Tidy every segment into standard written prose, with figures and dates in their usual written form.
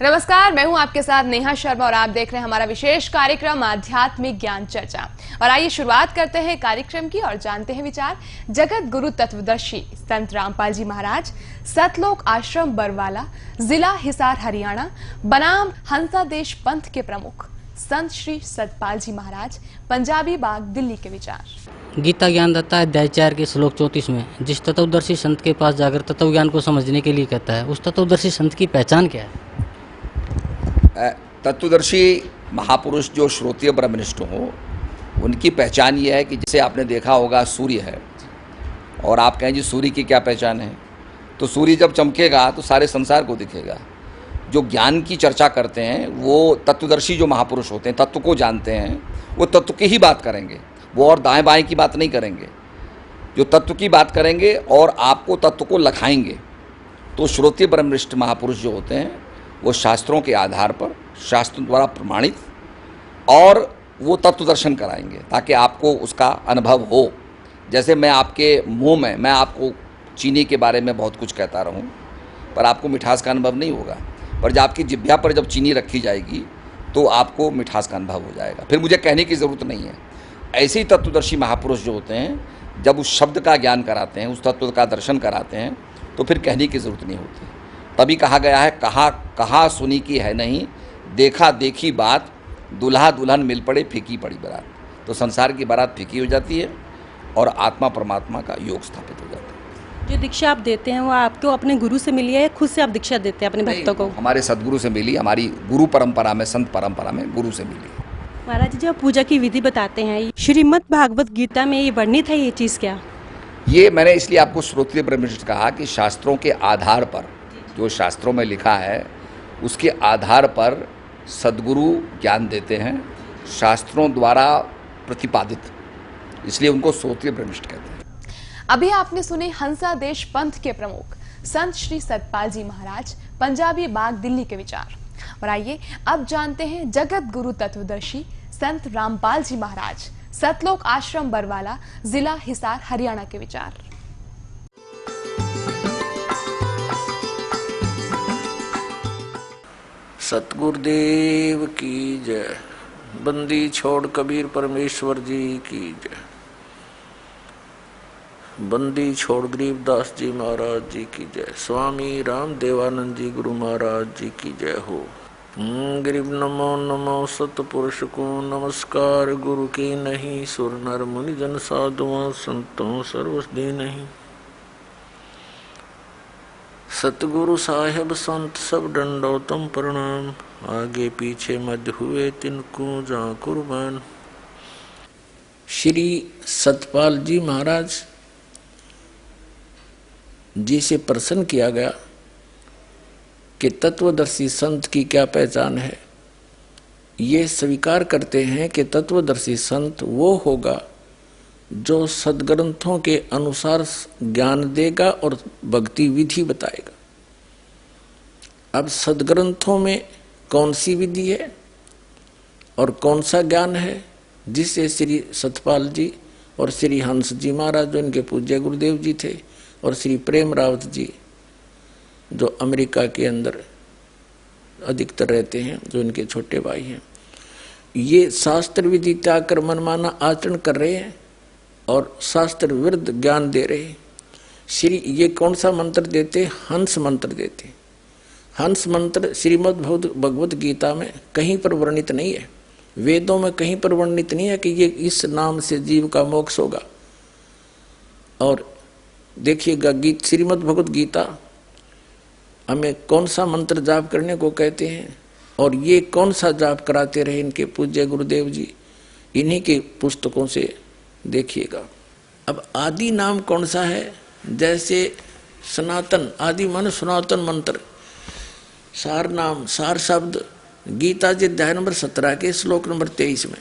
नमस्कार, मैं हूं आपके साथ नेहा शर्मा और आप देख रहे हैं हमारा विशेष कार्यक्रम आध्यात्मिक ज्ञान चर्चा। और आइए शुरुआत करते हैं कार्यक्रम की और जानते हैं विचार जगत गुरु तत्वदर्शी संत रामपाल जी महाराज, सतलोक आश्रम बरवाला, जिला हिसार हरियाणा, बनाम हंसादेश पंथ के प्रमुख संत श्री सतपाल जी महाराज, पंजाबी बाग, दिल्ली के विचार। गीता ज्ञानदाता अध्याय 4 के श्लोक 34 में जिस तत्वदर्शी संत के पास जाकर तत्व ज्ञान को समझने के लिए कहता है, उस तत्वदर्शी संत की पहचान क्या है? तत्वदर्शी महापुरुष जो श्रोत्रिय ब्रह्मनिष्ठ हो, उनकी पहचान ये है कि जैसे आपने देखा होगा सूर्य है और आप कहें जी सूर्य की क्या पहचान है, तो सूर्य जब चमकेगा तो सारे संसार को दिखेगा। जो ज्ञान की चर्चा करते हैं वो तत्वदर्शी जो महापुरुष होते हैं, तत्व को जानते हैं, वो तत्व की ही बात करेंगे, वो और दाएं बाएं की बात नहीं करेंगे। जो तत्व की बात करेंगे और आपको तत्व को लखाएंगे। तो श्रोत्रिय ब्रह्मनिष्ठ महापुरुष जो होते हैं वो शास्त्रों के आधार पर, शास्त्रों द्वारा प्रमाणित, और वो तत्व दर्शन कराएंगे ताकि आपको उसका अनुभव हो। जैसे मैं आपके मुंह में, मैं आपको चीनी के बारे में बहुत कुछ कहता रहूं, पर आपको मिठास का अनुभव नहीं होगा। पर जब आपकी जिह्वा पर जब चीनी रखी जाएगी तो आपको मिठास का अनुभव हो जाएगा, फिर मुझे कहने की ज़रूरत नहीं है। ऐसे ही तत्वदर्शी महापुरुष जो होते हैं, जब उस शब्द का ज्ञान कराते हैं, उस तत्व का दर्शन कराते हैं, तो फिर कहने की ज़रूरत नहीं होती। तभी कहा गया है, कहा सुनी की है नहीं, देखा देखी बात, दुल्हा दुल्हन मिल पड़े फीकी पड़ी बारात। तो संसार की बारात फीकी हो जाती है और आत्मा परमात्मा का योग स्थापित हो जाता है। जो दीक्षा आप देते हैं वो आपको अपने गुरु से मिली है, खुद से आप दीक्षा देते हैं अपने भक्तों को? हमारे सदगुरु से मिली, हमारी गुरु परंपरा में, संत परंपरा में गुरु से मिली। महाराज जी, जो पूजा की विधि बताते हैं, श्रीमद् भागवत गीता में ये वर्णित है, ये चीज़ क्या? ये मैंने इसलिए आपको श्रोत्रिय ब्रह्मनिष्ठ कहा कि शास्त्रों के आधार पर, जो शास्त्रों में लिखा है उसके आधार पर सद्गुरु ज्ञान देते हैं, शास्त्रों द्वारा प्रतिपादित, इसलिए उनको श्रोत्रिय ब्रह्मनिष्ठ कहते हैं। अभी आपने सुने हंसादेश पंथ के प्रमुख संत श्री सतपाल जी महाराज, पंजाबी बाग, दिल्ली के विचार। और आइए अब जानते हैं जगत गुरु तत्वदर्शी संत रामपाल जी महाराज, सतलोक आश्रम बरवाला, जिला हिसार हरियाणा के विचार। सतगुरुदेव की जय। बंदी छोड़ कबीर परमेश्वर जी की जय। बंदी छोड़ गरीबदास जी महाराज जी की जय। स्वामी राम देवानंद जी गुरु महाराज जी की जय हो। गरीब नमो नमो सतपुरुष को नमस्कार, गुरु की नहीं, सुर नर मुनि जन साधुओं संतों सर्वस्दी नहीं। सतगुरु साहेब संत सब दंडोतम प्रणाम, आगे पीछे मध्य हुए तिनको जा कुर्बान। श्री सतपाल जी महाराज जी से प्रश्न किया गया कि तत्वदर्शी संत की क्या पहचान है। ये स्वीकार करते हैं कि तत्वदर्शी संत वो होगा जो सदग्रंथों के अनुसार ज्ञान देगा और भक्ति विधि बताएगा। अब सदग्रंथों में कौन सी विधि है और कौन सा ज्ञान है, जिसे श्री सतपाल जी और श्री हंस जी महाराज जो इनके पूज्य गुरुदेव जी थे, और श्री प्रेम रावत जी जो अमेरिका के अंदर अधिकतर रहते हैं, जो इनके छोटे भाई हैं, ये शास्त्र विधि त्याग कर मनमाना आचरण कर रहे हैं और शास्त्र विरुद्ध ज्ञान दे रहे हैं। श्री ये कौन सा मंत्र देते? हंस मंत्र देते। हंस मंत्र श्रीमद् भगवत गीता में कहीं पर वर्णित नहीं है, वेदों में कहीं पर वर्णित नहीं है कि ये इस नाम से जीव का मोक्ष होगा। और देखिएगा गीत श्रीमद् भगवत गीता हमें कौन सा मंत्र जाप करने को कहते हैं और ये कौन सा जाप कराते रहे इनके पूज्य गुरुदेव जी, इन्हीं के पुस्तकों से देखिएगा। अब आदि नाम कौन सा है? जैसे सनातन, आदि मन सनातन मंत्र, सार नाम, सार शब्द गीता जी अध्याय नंबर 17 के श्लोक नंबर 23 में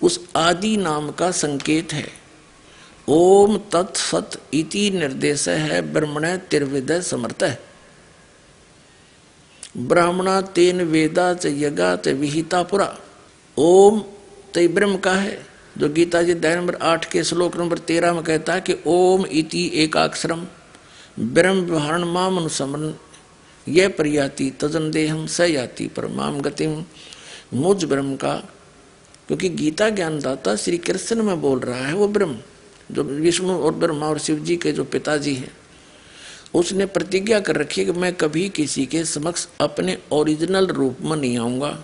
उस आदि नाम का संकेत है। ओम तत्सत इति निर्देश है ब्रह्मण तिर्विदय समर्थ है। ब्राह्मणा तेन वेदा च यगा च विहिता पुरा। ओम तय ब्रह्म का है, जो गीता जी अध्याय नंबर 8 के श्लोक नंबर 13 में कहता है कि ओम इति एकाक्षरम ब्रह्म व्यवहारण माम अनुसमरण यह प्रयाति तजन देहम स याति परमाम गतिम, मुझ ब्रह्म का, क्योंकि गीता ज्ञानदाता श्री कृष्ण में बोल रहा है, वो ब्रह्म जो विष्णु और ब्रह्मा और शिव जी के जो पिताजी हैं, उसने प्रतिज्ञा कर रखी है कि मैं कभी किसी के समक्ष अपने ओरिजिनल रूप में नहीं आऊंगा।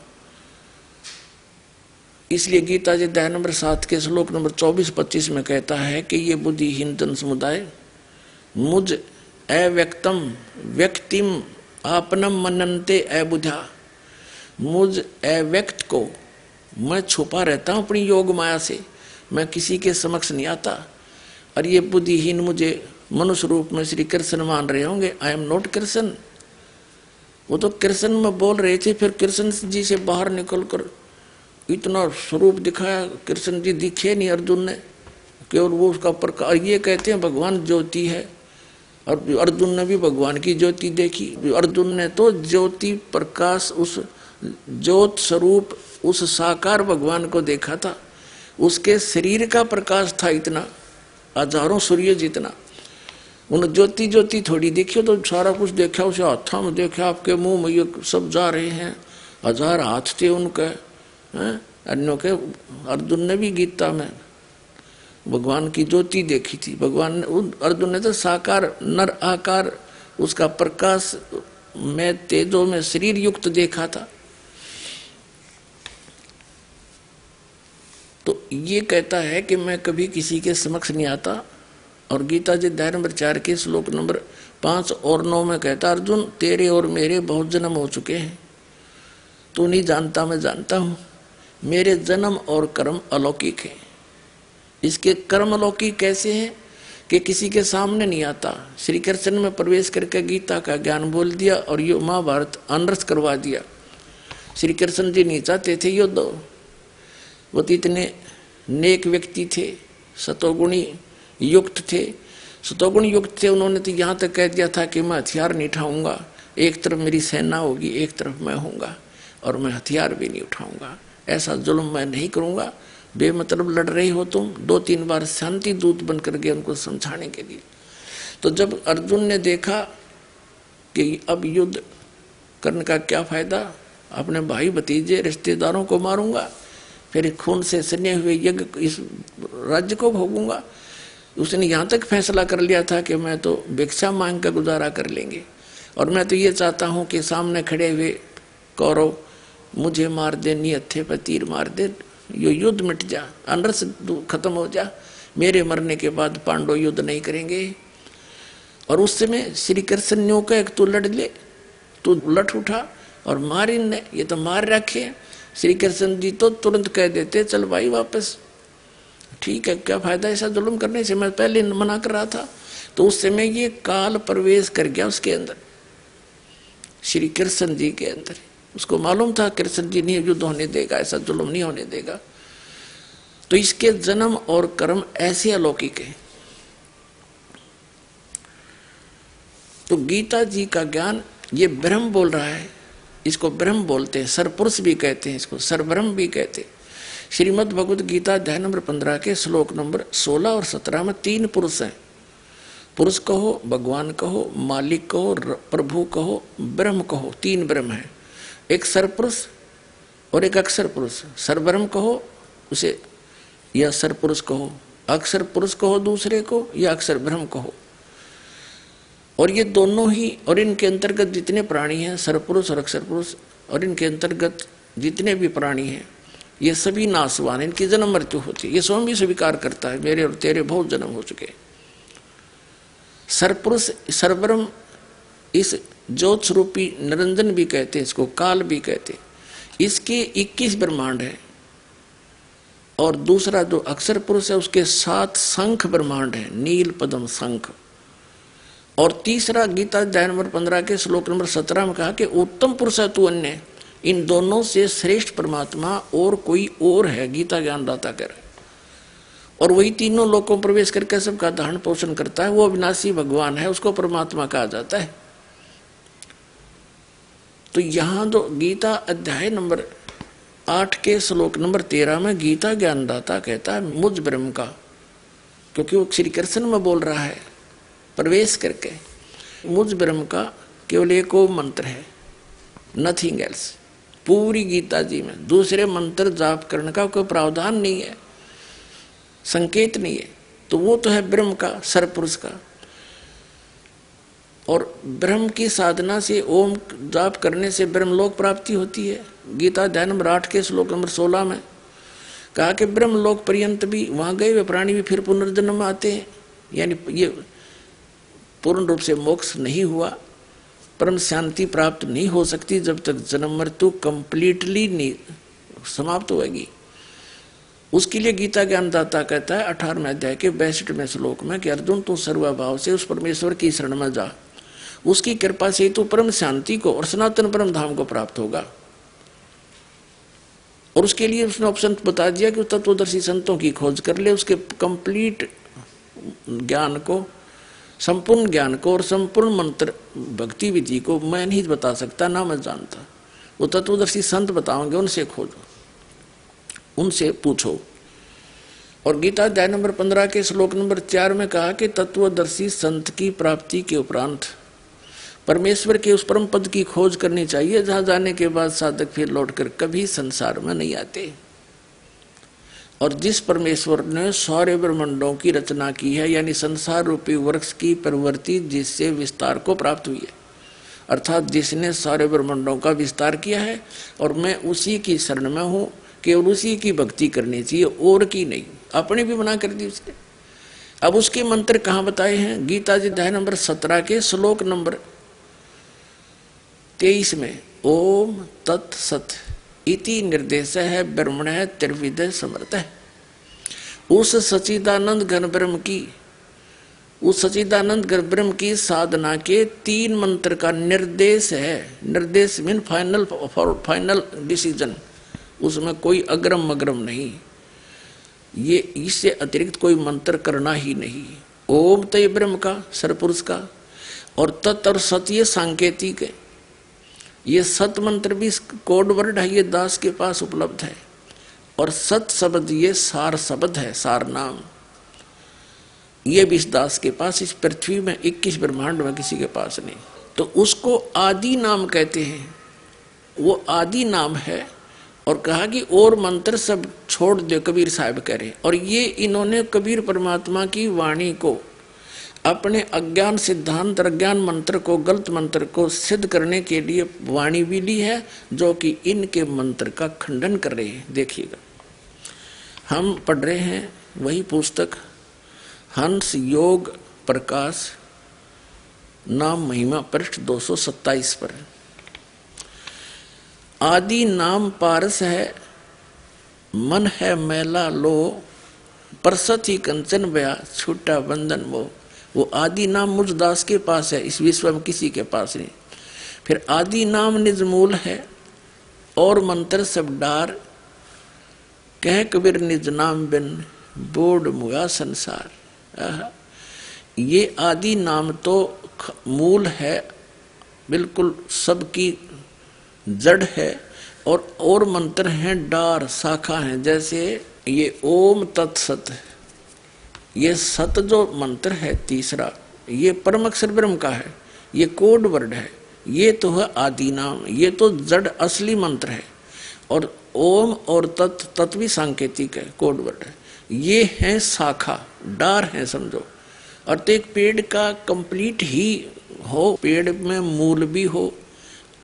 इसलिए गीता जी अध्याय नंबर 7 के श्लोक नंबर 24-25 में कहता है कि ये बुद्धिहीन जन समुदाय मुझ अव्यक्तम व्यक्तिम आपनम मनन्ते अबुधा, मुझ अव्यक्त को मैं छुपा रहता हूं अपनी योग माया से, मैं किसी के समक्ष नहीं आता। और ये बुद्धिहीन मुझे मनुष्य रूप में श्री कृष्ण मान रहे होंगे, आई एम नॉट कृष्ण। वो तो कृष्ण में बोल रहे थे, फिर कृष्ण जी से बाहर निकलकर इतना स्वरूप दिखाया, कृष्ण जी दिखे नहीं अर्जुन ने, केवल वो उसका प्रकाश। ये कहते हैं भगवान ज्योति है, और अर्जुन ने भी भगवान की ज्योति देखी। अर्जुन ने तो ज्योति प्रकाश, उस ज्योत स्वरूप उस साकार भगवान को देखा था। उसके शरीर का प्रकाश था इतना, हजारों सूर्य जितना। उन ज्योति ज्योति थोड़ी देखी तो सारा कुछ देखा, उसे हाथों में देखा, आपके मुंह में ये सब जा रहे हैं, 1000 हाथ थे उनके, अन्यों के। अर्जुन ने भी गीता में भगवान की ज्योति देखी थी। भगवान अर्जुन ने तो साकार नर आकार, उसका प्रकाश में तेजों में शरीर युक्त देखा था। तो ये कहता है कि मैं कभी किसी के समक्ष नहीं आता। और गीता जी अध्याय नंबर 4 के श्लोक नंबर 5 और 9 में कहता, अर्जुन तेरे और मेरे बहुत जन्म हो चुके हैं, तू नहीं जानता मैं जानता हूं। मेरे जन्म और कर्म अलौकिक हैं। इसके कर्म अलौकिक कैसे हैं कि किसी के सामने नहीं आता। श्री कृष्ण में प्रवेश करके गीता का ज्ञान बोल दिया और यो महाभारत अनर्थ करवा दिया। श्री कृष्ण जी नहीं चाहते थे युद्ध, वो तो इतने नेक व्यक्ति थे, सतोगुणी युक्त थे, सतोगुण युक्त थे। उन्होंने तो यहाँ तक कह दिया था कि मैं हथियार नहीं उठाऊंगा, एक तरफ मेरी सेना होगी, एक तरफ मैं होऊंगा, और मैं हथियार भी नहीं उठाऊंगा, ऐसा जुल्म मैं नहीं करूंगा। बेमतलब लड़ रहे हो तुम। 2-3 बार शांति दूत बनकर गए उनको समझाने के लिए। तो जब अर्जुन ने देखा कि अब युद्ध करने का क्या फायदा, अपने भाई भतीजे रिश्तेदारों को मारूंगा, फिर खून से सने हुए यज्ञ इस राज्य को भोगूंगा। उसने यहाँ तक फैसला कर लिया था कि मैं तो भिक्षा मांग कर गुजारा कर लेंगे, और मैं तो ये चाहता हूँ कि सामने खड़े हुए कौरव मुझे मार दे, निहत्थे पर तीर मार दे, यो युद्ध मिट जा, अनर्थ खत्म हो जा, मेरे मरने के बाद पांडव युद्ध नहीं करेंगे। और उस समय श्री कृष्ण ने कहा तू लड़ ले, तू लट उठा और मार इनने, ये तो मार रखे। श्री कृष्ण जी तो तुरंत कह देते चल भाई वापस, ठीक है, क्या फायदा ऐसा जुल्म करने से, मैं पहले मना कर रहा था। तो उस समय ये काल प्रवेश कर गया उसके अंदर, श्री कृष्ण जी के अंदर। उसको मालूम था कृष्ण जी नहीं युद्ध होने देगा, ऐसा जुल्म नहीं होने देगा। तो इसके जन्म और कर्म ऐसे अलौकिक है। तो गीता जी का ज्ञान ये ब्रह्म बोल रहा है, इसको ब्रह्म बोलते हैं, सरपुरुष भी कहते हैं, इसको सरब्रह्म भी कहते हैं। श्रीमद् भगवद गीता अध्याय नंबर 15 के श्लोक नंबर 16 और 17 में 3 पुरुष हैं। पुरुष कहो, भगवान कहो, मालिक कहो, प्रभु कहो, ब्रह्म कहो, 3 ब्रह्म है। एक सरपुरुष और एक अक्षर पुरुष। सरब्रह्म कहो उसे, या सरपुरुष कहो, अक्षर पुरुष कहो दूसरे को, या अक्षर ब्रह्म कहो। और ये दोनों ही, और इनके अंतर्गत जितने प्राणी हैं, सरपुरुष और अक्षर पुरुष, और इनके अंतर्गत जितने भी प्राणी हैं, ये सभी नाशवान, इनकी जन्म मृत्यु होती है। ये स्वयं भी स्वीकार करता है, मेरे और तेरे बहुत जन्म हो चुके। सरपुरुष सरब्रह्म, इस ज्योत स्वरूपी निरंजन भी कहते हैं, इसको काल भी कहते हैं। इसके 21 ब्रह्मांड है। और दूसरा जो अक्षर पुरुष है उसके 7 शंख ब्रह्मांड है, नील पद्म शंख। और तीसरा गीता अध्याय नंबर 15 के श्लोक नंबर 17 में कहा कि उत्तम पुरुष है तू अन्य, इन दोनों से श्रेष्ठ परमात्मा और कोई और है, गीता ज्ञानदाता कह रहे। और वही तीनों लोकों में प्रवेश करके सबका धारण पोषण करता है, वो अविनाशी भगवान है, उसको परमात्मा कहा जाता है। तो यहां तो गीता अध्याय नंबर 8 के श्लोक नंबर 13 में गीता ज्ञानदाता कहता है मुझ ब्रह्म का, क्योंकि वो श्री कृष्ण में बोल रहा है प्रवेश करके, मुझ ब्रह्म का केवल एक वो मंत्र है, नथिंग एल्स। पूरी गीता जी में दूसरे मंत्र जाप करने का कोई प्रावधान नहीं है, संकेत नहीं है। तो वो तो है ब्रह्म का, सरपुरुष का। और ब्रह्म की साधना से, ओम जाप करने से ब्रह्मलोक प्राप्ति होती है। गीता अध्याय नंबर 8 के श्लोक नंबर 16 में कहा कि ब्रह्मलोक पर्यंत भी वहां गए हुए प्राणी भी फिर पुनर्जन्म आते हैं। यानी ये पूर्ण रूप से मोक्ष नहीं हुआ, परम शांति प्राप्त नहीं हो सकती जब तक जन्म मृत्यु कंप्लीटली नहीं समाप्त होगी। उसके लिए गीता ज्ञानदाता कहता है 18वें अध्याय के 62वें श्लोक में कि अर्जुन तू सर्वभाव से उस परमेश्वर की शरण में जा, उसकी कृपा से तू परम शांति को और सनातन परम धाम को प्राप्त होगा। और उसके लिए उसने ऑप्शन बता दिया कि तत्वदर्शी संतों की खोज कर ले, उसके कंप्लीट ज्ञान को, संपूर्ण ज्ञान को और संपूर्ण मंत्र भक्ति विधि को मैं नहीं बता सकता, ना मैं जानता। वो तत्वदर्शी संत बताओगे, उनसे खोजो, उनसे पूछो। और गीता अध्याय नंबर 15 के श्लोक नंबर 4 में कहा कि तत्वदर्शी संत की प्राप्ति के उपरांत परमेश्वर के उस परम पद की खोज करनी चाहिए जहां जाने के बाद साधक फिर लौटकर कभी संसार में नहीं आते। और जिस परमेश्वर ने सारे ब्रह्मांडों की रचना की है, यानी संसार रूपी वृक्ष की प्रवृत्ति जिससे विस्तार को प्राप्त हुई है, अर्थात जिसने सारे ब्रह्मांडों का विस्तार किया है, और मैं उसी की शरण में हूं, केवल उसी की भक्ति करनी चाहिए और की नहीं। अपने भी मना कर दी उसने। अब उसके मंत्र कहाँ बताए हैं? गीता जी अध्याय नंबर 17 के श्लोक नंबर 23 में ओम तत्सत इति निर्देश है ब्रह्मण त्रिविध समर्थ है। उस सच्चिदानंद घन ब्रह्म की, उस सच्चिदानंद घन ब्रह्म की साधना के 3 मंत्र का निर्देश है। निर्देश मीन फाइनल डिसीजन, उसमें कोई अग्रम मग्रम नहीं, ये इससे अतिरिक्त कोई मंत्र करना ही नहीं। ओम तय ब्रह्म का, सरपुरुष का, और तत् और सत ये सांकेतिक है। ये सत मंत्र भी कोड वर्ड है, ये दास के पास उपलब्ध है। और सत शब्द ये सार शब्द है, सार नाम, ये भी इस दास के पास, इस पृथ्वी में 21 ब्रह्मांड में किसी के पास नहीं। तो उसको आदि नाम कहते हैं, वो आदि नाम है। और कहा कि और मंत्र सब छोड़ दे, कबीर साहब कह रहे। और ये इन्होंने कबीर परमात्मा की वाणी को, अपने अज्ञान सिद्धांत, अज्ञान मंत्र को, गलत मंत्र को सिद्ध करने के लिए वाणी भी ली है, जो कि इनके मंत्र का खंडन कर रहे हैं। देखिएगा, हम पढ़ रहे हैं वही पुस्तक हंस योग प्रकाश नाम महिमा पृष्ठ 227 पर। आदि नाम पारस है, मन है मैला लो, परसत ही कंचन बया, छूटा बंधन वो आदि नाम मुझ दास के पास है, इस विश्व में किसी के पास नहीं। फिर आदि नाम निज मूल है, और मंत्र सब डार, कह कबीर निज नाम बिन बोड मुआ संसार। ये आदि नाम तो मूल है, बिल्कुल सबकी जड़ है, और मंत्र हैं डार, शाखा हैं। जैसे ये ओम तत्सत, ये सत जो मंत्र है तीसरा, ये परम अक्षर ब्रह्म का है, ये कोड वर्ड है, ये तो है आदि नाम, ये तो जड़ असली मंत्र है। और ओम और तत् भी सांकेतिक है, कोड वर्ड है। ये है शाखा, डार है समझो। और तो एक पेड़ का कंप्लीट ही हो, पेड़ में मूल भी हो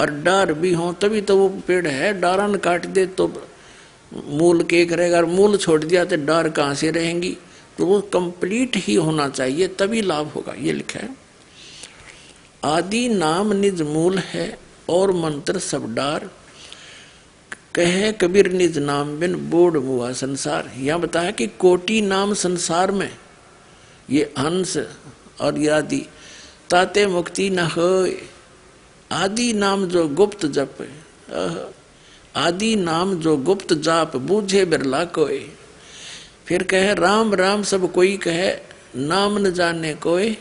और डार भी हो, तभी तो वो पेड़ है। डारा न काट दे तो मूल के करेगा, और मूल छोड़ दिया तो डार कहाँ से रहेंगी? तो वो कंप्लीट ही होना चाहिए, तभी लाभ होगा। ये लिखा है आदि नाम निज मूल है, और मंत्र सब डार, कहे कबीर निज नाम बिन बोड मुआ संसार। यह बताया कि कोटि नाम संसार में, ये हंस और ये आदि, ताते मुक्ति न होए। आदि नाम जो गुप्त जप, आदि नाम जो गुप्त जाप, बूझे बिरला कोई। फिर कहे राम राम सब कोई कहे, नाम न जाने कोई,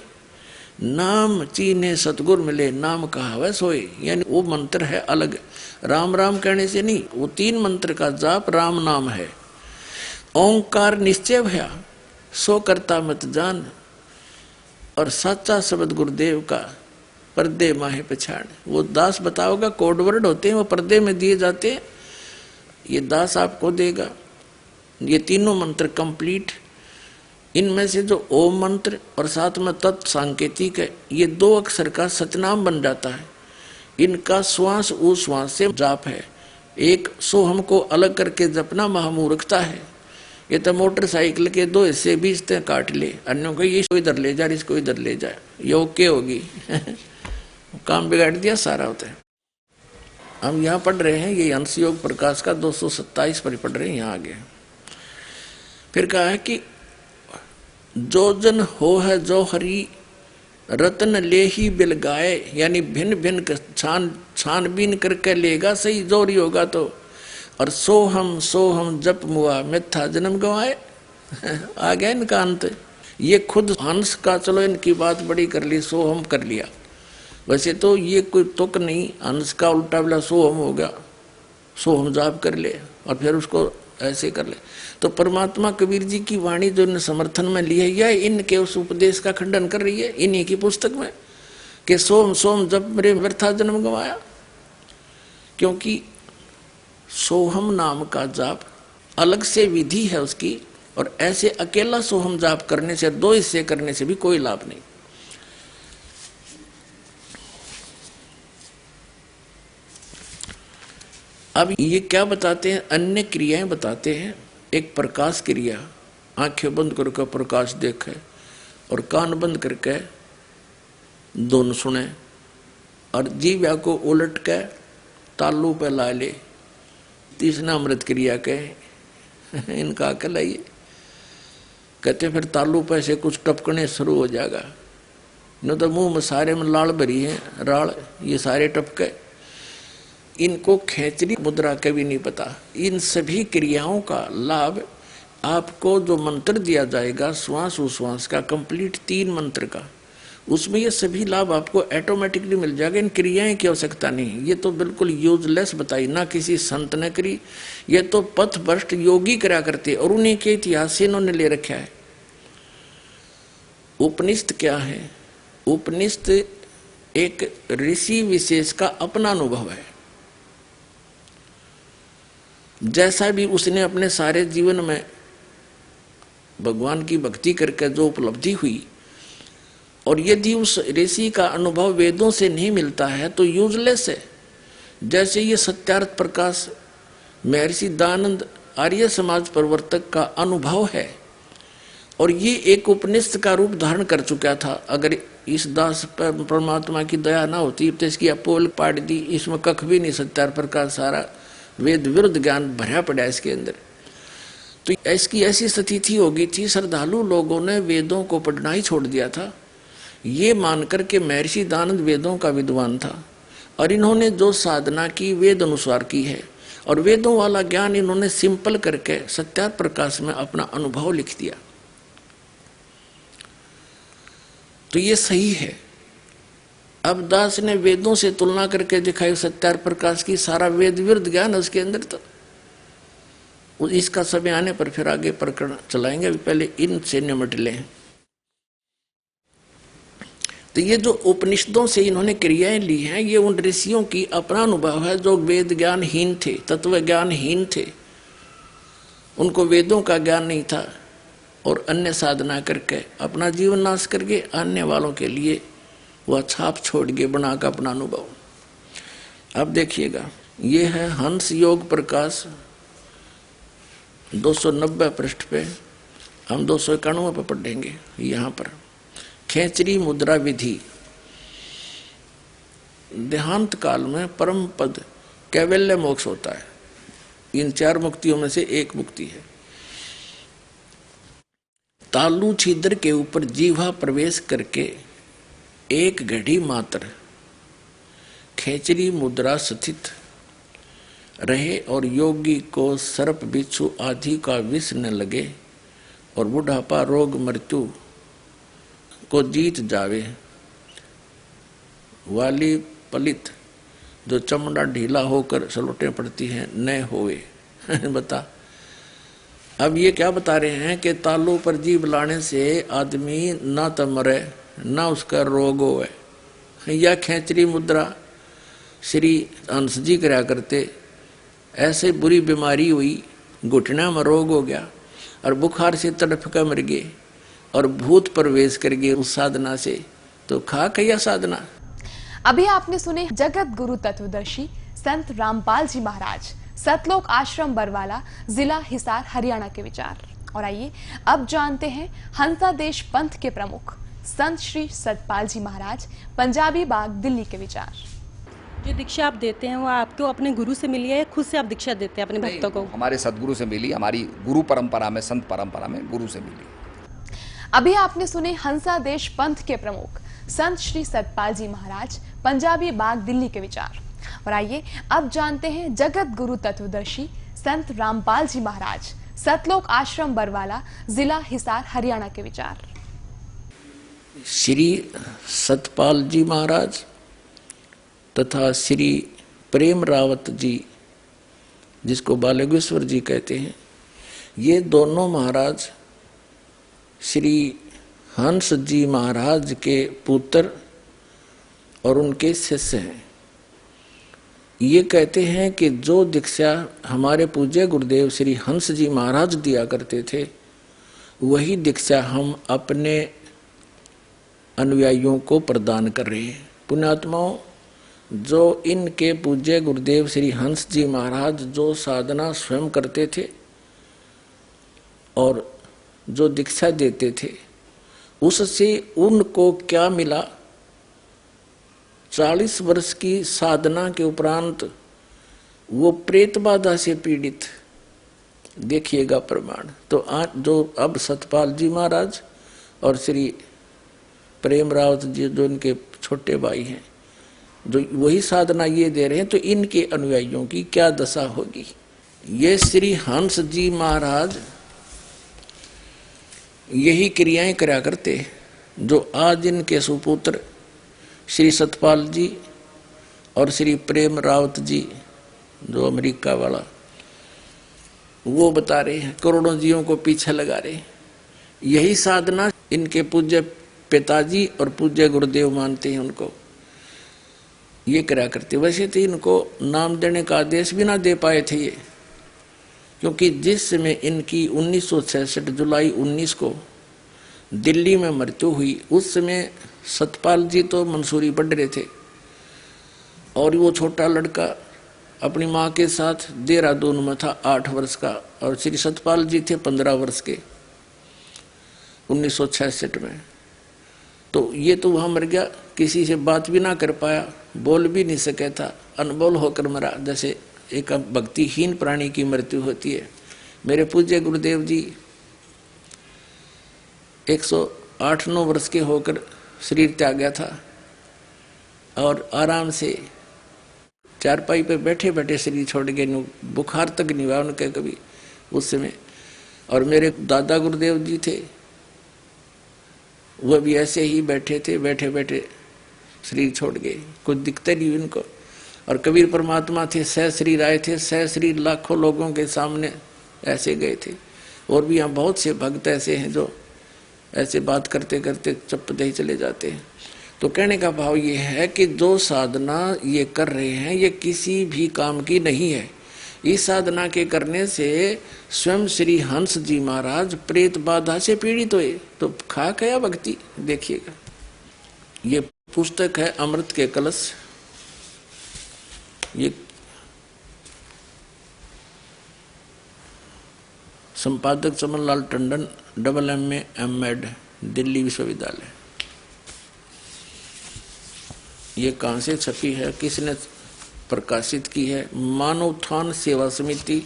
नाम चीने सतगुर मिले, नाम कहावे सोए। यानी वो मंत्र है अलग, राम राम कहने से नहीं, वो 3 मंत्र का जाप राम नाम है। ओंकार निश्चय भया, सो करता मत जान। और सच्चा शब्द गुरुदेव का पर्दे माहे पछाड़। वो दास बताओगा, कोड वर्ड होते हैं, वो पर्दे में दिए जाते हैं, ये दास आपको देगा। ये तीनों मंत्र कंप्लीट। इनमें से जो ओम मंत्र और साथ में तत् सांकेतिक है, ये 2 अक्षर का सतनाम बन जाता है। इनका श्वास उश्वास से जाप है। एक सोहम को अलग करके जपना महामूर्खता है। ये तो मोटरसाइकिल के 2 हिस्से बीच तक काट ले, अन्यों को इसको इधर ले जा, इसको इधर ले जाए, ये ओके होगी। काम बिगाड़ दिया सारा होता है। हम यहाँ पढ़ रहे हैं, ये हंस योग प्रकाश का 227 पर पढ़ रहे हैं, यहाँ आगे फिर कहा है कि जो जन हो है जो हरि रतन ले ही बिल गाए, यानी भिन्न भिन्न छानबीन करके लेगा सही जोरी होगा तो। और सोहम जप मुआ मिथ्या जन्म गवाए। आ गया इनका अंत। ये खुद हंस का, चलो इनकी बात बड़ी कर ली, सोहम कर लिया। वैसे तो ये कोई तुक नहीं, हंस का उल्टा बिला सोहम हो गया, सोहम जाप कर ले और फिर उसको ऐसे कर ले। तो परमात्मा कबीर जी की वाणी जो इन्हें समर्थन में ली है, यह इनके उस उपदेश का खंडन कर रही है इन्हीं की पुस्तक में कि सोम जब मेरे व्यर्था जन्म गंवाया। क्योंकि सोहम नाम का जाप अलग से विधि है उसकी, और ऐसे अकेला सोहम जाप करने से, 2 हिस्से करने से भी कोई लाभ नहीं। अब ये क्या बताते हैं, अन्य क्रियाएं बताते हैं। एक प्रकाश क्रिया, आंखें बंद करके प्रकाश देखे और कान बंद करके धुन सुने, और जीव्या को उलट के तालू पे ला ले। तीसरा अमृत क्रिया के इनका अकल है ये। कहते फिर तालू पे से कुछ टपकने शुरू हो जाएगा, न तो मुंह में सारे में लाल भरी है, राल ये सारे टपके। इनको खेचरी मुद्रा का भी नहीं पता। इन सभी क्रियाओं का लाभ आपको जो मंत्र दिया जाएगा श्वास उश्वास का, कंप्लीट 3 मंत्र का, उसमें ये सभी लाभ आपको ऑटोमेटिकली मिल जाएगा। इन क्रियाएं की आवश्यकता नहीं। ये तो बिल्कुल यूजलेस बताई, ना किसी संत ने करी, ये तो पथभ्रष्ट योगी करा करते, और उन्हीं के इतिहास से इन्होंने ले रखा है। उपनिषद क्या है? उपनिषद एक ऋषि विशेष का अपना अनुभव है। जैसा भी उसने अपने सारे जीवन में भगवान की भक्ति करके जो उपलब्धि हुई, और यदि उस ऋषि का अनुभव वेदों से नहीं मिलता है तो यूजलेस है। जैसे ये सत्यार्थ प्रकाश महर्षि दयानंद आर्य समाज प्रवर्तक का अनुभव है, और ये एक उपनिषद का रूप धारण कर चुका था। अगर इस दास पर परमात्मा की दया ना होती तो इसकी अपोल पाड़ दी, इसमें कख भी नहीं, सत्यार्थ प्रकाश सारा वेद विरुद्ध ज्ञान भरा पड़ा इसके अंदर। तो इसकी ऐसी स्थिति हो गई थी, श्रद्धालु लोगों ने वेदों को पढ़ना ही छोड़ दिया था, ये मानकर के महर्षि दयानंद वेदों का विद्वान था, और इन्होंने जो साधना की वेद अनुसार की है, और वेदों वाला ज्ञान इन्होंने सिंपल करके सत्यार्थ प्रकाश में अपना अनुभव लिख दिया। तो ये सही है। अब दास ने वेदों से तुलना करके दिखाई सत्यार्थ प्रकाश की, सारा वेद विरुद्ध ज्ञान है उसके अंदर। तो इसका समय आने पर फिर आगे प्रकरण चलाएंगे, अभी पहले इनसे निमट लें। तो ये जो उपनिषदों से इन्होंने क्रियाएं ली हैं, ये उन ऋषियों की अपना अनुभव है जो वेद ज्ञानहीन थे, तत्व ज्ञानहीन थे, उनको वेदों का ज्ञान नहीं था, और अन्य साधना करके अपना जीवन नाश करके आने वालों के लिए वह छाप छोड़ के बना का अपना अनुभव। अब देखिएगा, ये है हंस योग प्रकाश 290 पृष्ठ पे, हम 291 पे पढ़ेंगे। यहाँ पर खेचरी मुद्रा विधि। देहांत काल में परम पद कैवल्य मोक्ष होता है। इन 4 मुक्तियों में से एक मुक्ति है। तालू छिद्र के ऊपर जीवा प्रवेश करके 1 घड़ी मात्र खेचरी मुद्रा स्थित रहे, और योगी को सर्प बिच्छू आदि का विष न लगे, और बुढ़ापा रोग मृत्यु को जीत जावे। वाली पलित जो चमड़ा ढीला होकर सलोटें पड़ती हैं न होवे। बता, अब ये क्या बता रहे हैं कि तालू पर जीभ लाने से आदमी ना तो मरे ना उसका रोग होवे। या खेचरी मुद्रा श्री हंस जी करा करते। ऐसे बुरी बीमारी हुई, घुटना में रोग हो गया और बुखार से तड़प कर मर गए और भूत प्रवेश कर गए उस साधना से। तो खा कया साधना। अभी आपने सुने जगत गुरु तत्वदर्शी संत रामपाल जी महाराज, सतलोक आश्रम बरवाला, जिला हिसार, हरियाणा के विचार। और आइए अब जानते हैं हंसा देश पंथ के प्रमुख संत श्री सतपाल जी महाराज, पंजाबी बाग, दिल्ली के विचार। जो दीक्षा आप देते हैं वो आपको अपने गुरु से मिली है या खुद से आप दीक्षा देते हैं अपने भक्तों को? हमारे सदगुरु से मिली, हमारी गुरु परंपरा में, संत परंपरा में गुरु से मिली। अभी आपने सुने हंसा देश पंथ के प्रमुख संत श्री सतपाल जी महाराज, पंजाबी बाग, दिल्ली के विचार। और आइए अब जानते हैं जगत गुरु तत्वदर्शी संत रामपाल जी महाराज, सतलोक आश्रम बरवाला, जिला हिसार, हरियाणा के विचार। श्री सतपाल जी महाराज तथा श्री प्रेम रावत जी, जिसको बालकेश्वर जी कहते हैं, ये दोनों महाराज श्री हंस जी महाराज के पुत्र और उनके शिष्य हैं। ये कहते हैं कि जो दीक्षा हमारे पूज्य गुरुदेव श्री हंस जी महाराज दिया करते थे, वही दीक्षा हम अपने अनुयायियों को प्रदान कर रहे हैं। पुण्यात्माओं, जो इनके पूज्य गुरुदेव श्री हंस जी महाराज जो साधना स्वयं करते थे और जो दीक्षा देते थे, उससे उनको क्या मिला? 40 वर्ष की साधना के उपरांत वो प्रेत बाधा से पीड़ित, देखिएगा प्रमाण। तो आज जो अब सतपाल जी महाराज और श्री प्रेम रावत जी जो इनके छोटे भाई हैं, जो वही साधना ये दे रहे हैं, तो इनके अनुयायियों की क्या दशा होगी? ये श्री हंस जी महाराज यही क्रियाएं करा करते जो आज इनके सुपुत्र श्री सतपाल जी और श्री प्रेम रावत जी जो अमेरिका वाला, वो बता रहे हैं, करोड़ों जीवों को पीछे लगा रहे। यही साधना इनके पूज्य पिताजी और पूज्य गुरुदेव मानते हैं उनको, ये करा करते। वैसे तो इनको नाम देने का आदेश भी ना दे पाए थे ये, क्योंकि जिस समय इनकी 1966 जुलाई 19 को दिल्ली में मृत्यु हुई, उस समय सतपाल जी तो मंसूरी पढ़ रहे थे और वो छोटा लड़का अपनी माँ के साथ देहरादून में था 8 वर्ष का, और श्री सतपाल जी थे 15 वर्ष के 1966 में। तो ये तो वहाँ मर गया, किसी से बात भी ना कर पाया, बोल भी नहीं सके था, अनबोल होकर मरा, जैसे एक भक्तिहीन प्राणी की मृत्यु होती है। मेरे पूज्य गुरुदेव जी 108-9 वर्ष के होकर शरीर त्यागा था और आराम से चारपाई पे बैठे बैठे शरीर छोड़ गए, बुखार तक नहीं हुआ उनके कभी उस समय। और मेरे दादा गुरुदेव जी थे, वह भी ऐसे ही बैठे थे, बैठे बैठे शरीर छोड़ गए, कुछ दिक्कत नहीं हुई उनको। और कबीर परमात्मा थे, सह शरीर आए थे, सह शरीर लाखों लोगों के सामने ऐसे गए थे। और भी यहाँ बहुत से भक्त ऐसे हैं जो ऐसे बात करते करते चुप ही चले जाते हैं। तो कहने का भाव ये है कि जो साधना ये कर रहे हैं, ये किसी भी काम की नहीं है। इस साधना के करने से स्वयं श्री हंस जी महाराज प्रेत बाधा से पीड़ित हुए, तो खा गया भक्ति। देखिएगा, ये पुस्तक है अमृत के कलश, ये संपादक चमनलाल टंडन, MA M.Ed, दिल्ली विश्वविद्यालय। ये कहाँ से छपी है, किसने प्रकाशित की है? मानव उत्थान सेवा समिति,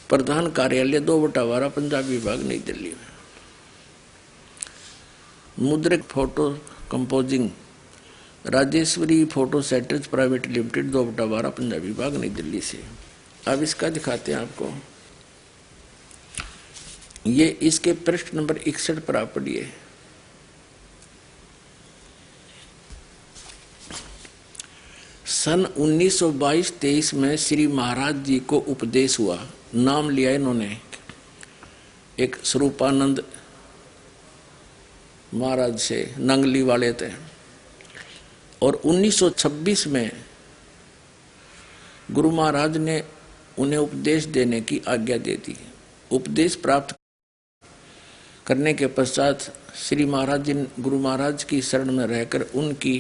प्रधान कार्यालय 2/12, पंजाब विभाग, नई दिल्ली में। मुद्रक photo composing, Rajeshwari photo setters private limited, 2/12, Punjab विभाग, नई दिल्ली से। अब इसका दिखाते हैं आपको। ये इसके पृष्ठ नंबर 61 पर आप पढ़िए। सन 1922-23 में श्री महाराज जी को उपदेश हुआ, नाम लिया इन्होंने, एक स्वरूपानंद महाराज से, नंगली वाले थे। और 1926 में गुरु महाराज ने उन्हें उपदेश देने की आज्ञा दे दी। उपदेश प्राप्त करने के पश्चात श्री महाराज जी गुरु महाराज की शरण में रहकर उनकी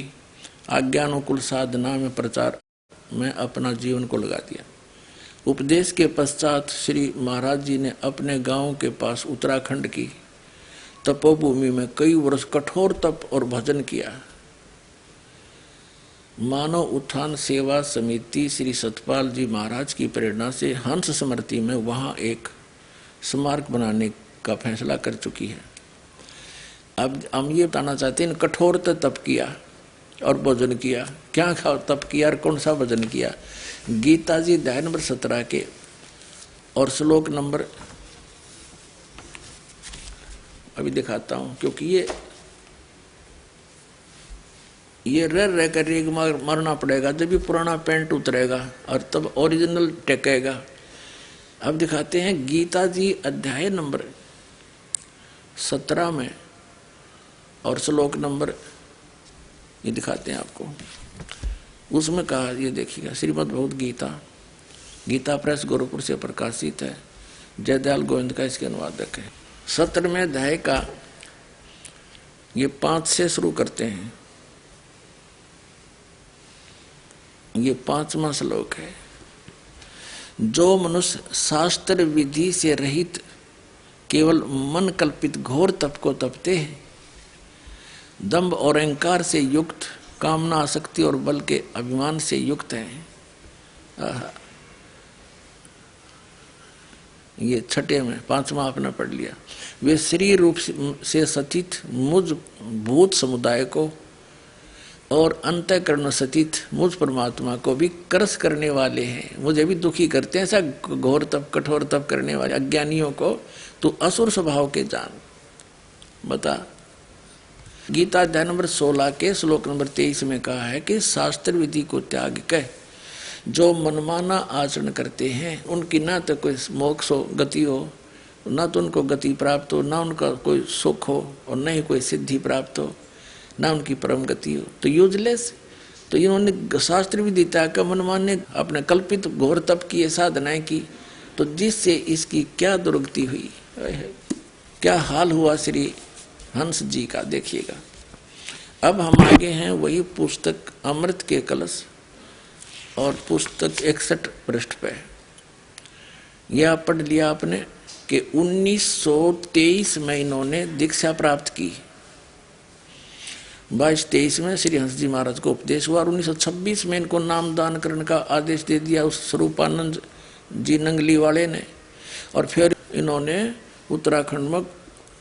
आज्ञानुकूल साधना में प्रचार में अपना जीवन को लगा दिया। उपदेश के पश्चात श्री महाराज जी ने अपने गांव के पास उत्तराखंड की तपोभूमि में कई वर्ष कठोर तप और भजन किया। मानव उत्थान सेवा समिति श्री सतपाल जी महाराज की प्रेरणा से हंस स्मृति में वहां एक स्मारक बनाने का फैसला कर चुकी है। अब हम ये बताना चाहते हैं, कठोर तप किया और भजन किया। क्या तप किया और कौन सा भजन किया? गीता जी अध्याय नंबर 17 के और श्लोक नंबर अभी दिखाता हूं, क्योंकि ये रह कर एक मरना पड़ेगा, जब भी पुराना पेंट उतरेगा और तब ओरिजिनल टेकेगा। अब दिखाते हैं गीता जी अध्याय नंबर 17 में और श्लोक नंबर ये दिखाते हैं आपको। उसमें कहा, ये देखिएगा, श्रीमद् भगवद गीता, गीता प्रेस गोरखपुर से प्रकाशित है, जयदयाल गोविंद का इसके अनुवादक है। 17वें अध्याय का ये 5 से शुरू करते हैं। ये 5वां श्लोक है। जो मनुष्य शास्त्र विधि से रहित केवल मन कल्पित घोर तप को तपते हैं, दंभ और अहंकार से युक्त, कामना आसक्ति और बल के अभिमान से युक्त हैं। ये 6 में 5वां आपने पढ़ लिया। वे शरीर रूप से सतीत मुझ भूत समुदाय को और अंतःकरण सतीत मुझ परमात्मा को भी क्रस करने वाले हैं, मुझे भी दुखी करते हैं। ऐसा घोर तप कठोर तप करने वाले अज्ञानियों को तू असुर स्वभाव के जान। बता, गीता अध्याय नंबर 16 के श्लोक नंबर 23 में कहा है कि शास्त्र विधि को त्याग कर जो मनमाना आचरण करते हैं, उनकी ना तो कोई मोक्ष हो, गति हो, ना तो उनको गति प्राप्त हो, ना उनका कोई सुख हो और न ही कोई सिद्धि प्राप्त हो, ना उनकी परम गति हो, तो यूजलेस। तो इन्होंने शास्त्र विधि त्याग कर मनमाने अपने कल्पित घोर तप किए, साधनाएं की, तो जिससे इसकी क्या दुर्गति हुई, क्या हाल हुआ श्री हंस जी का, देखिएगा। अब हम आगे हैं वही पुस्तक अमृत के कलश और पुस्तक 61 पृष्ठ पे। यह पढ़ लिया आपने कि 1923 में इन्होंने दीक्षा प्राप्त की। 22-23 में श्री हंस जी महाराज को उपदेश हुआ और 1926 में इनको नामदान करने का आदेश दे दिया उस स्वरूपानंद जी नंगली वाले ने। और फिर इन्होंने उत्तराखंड में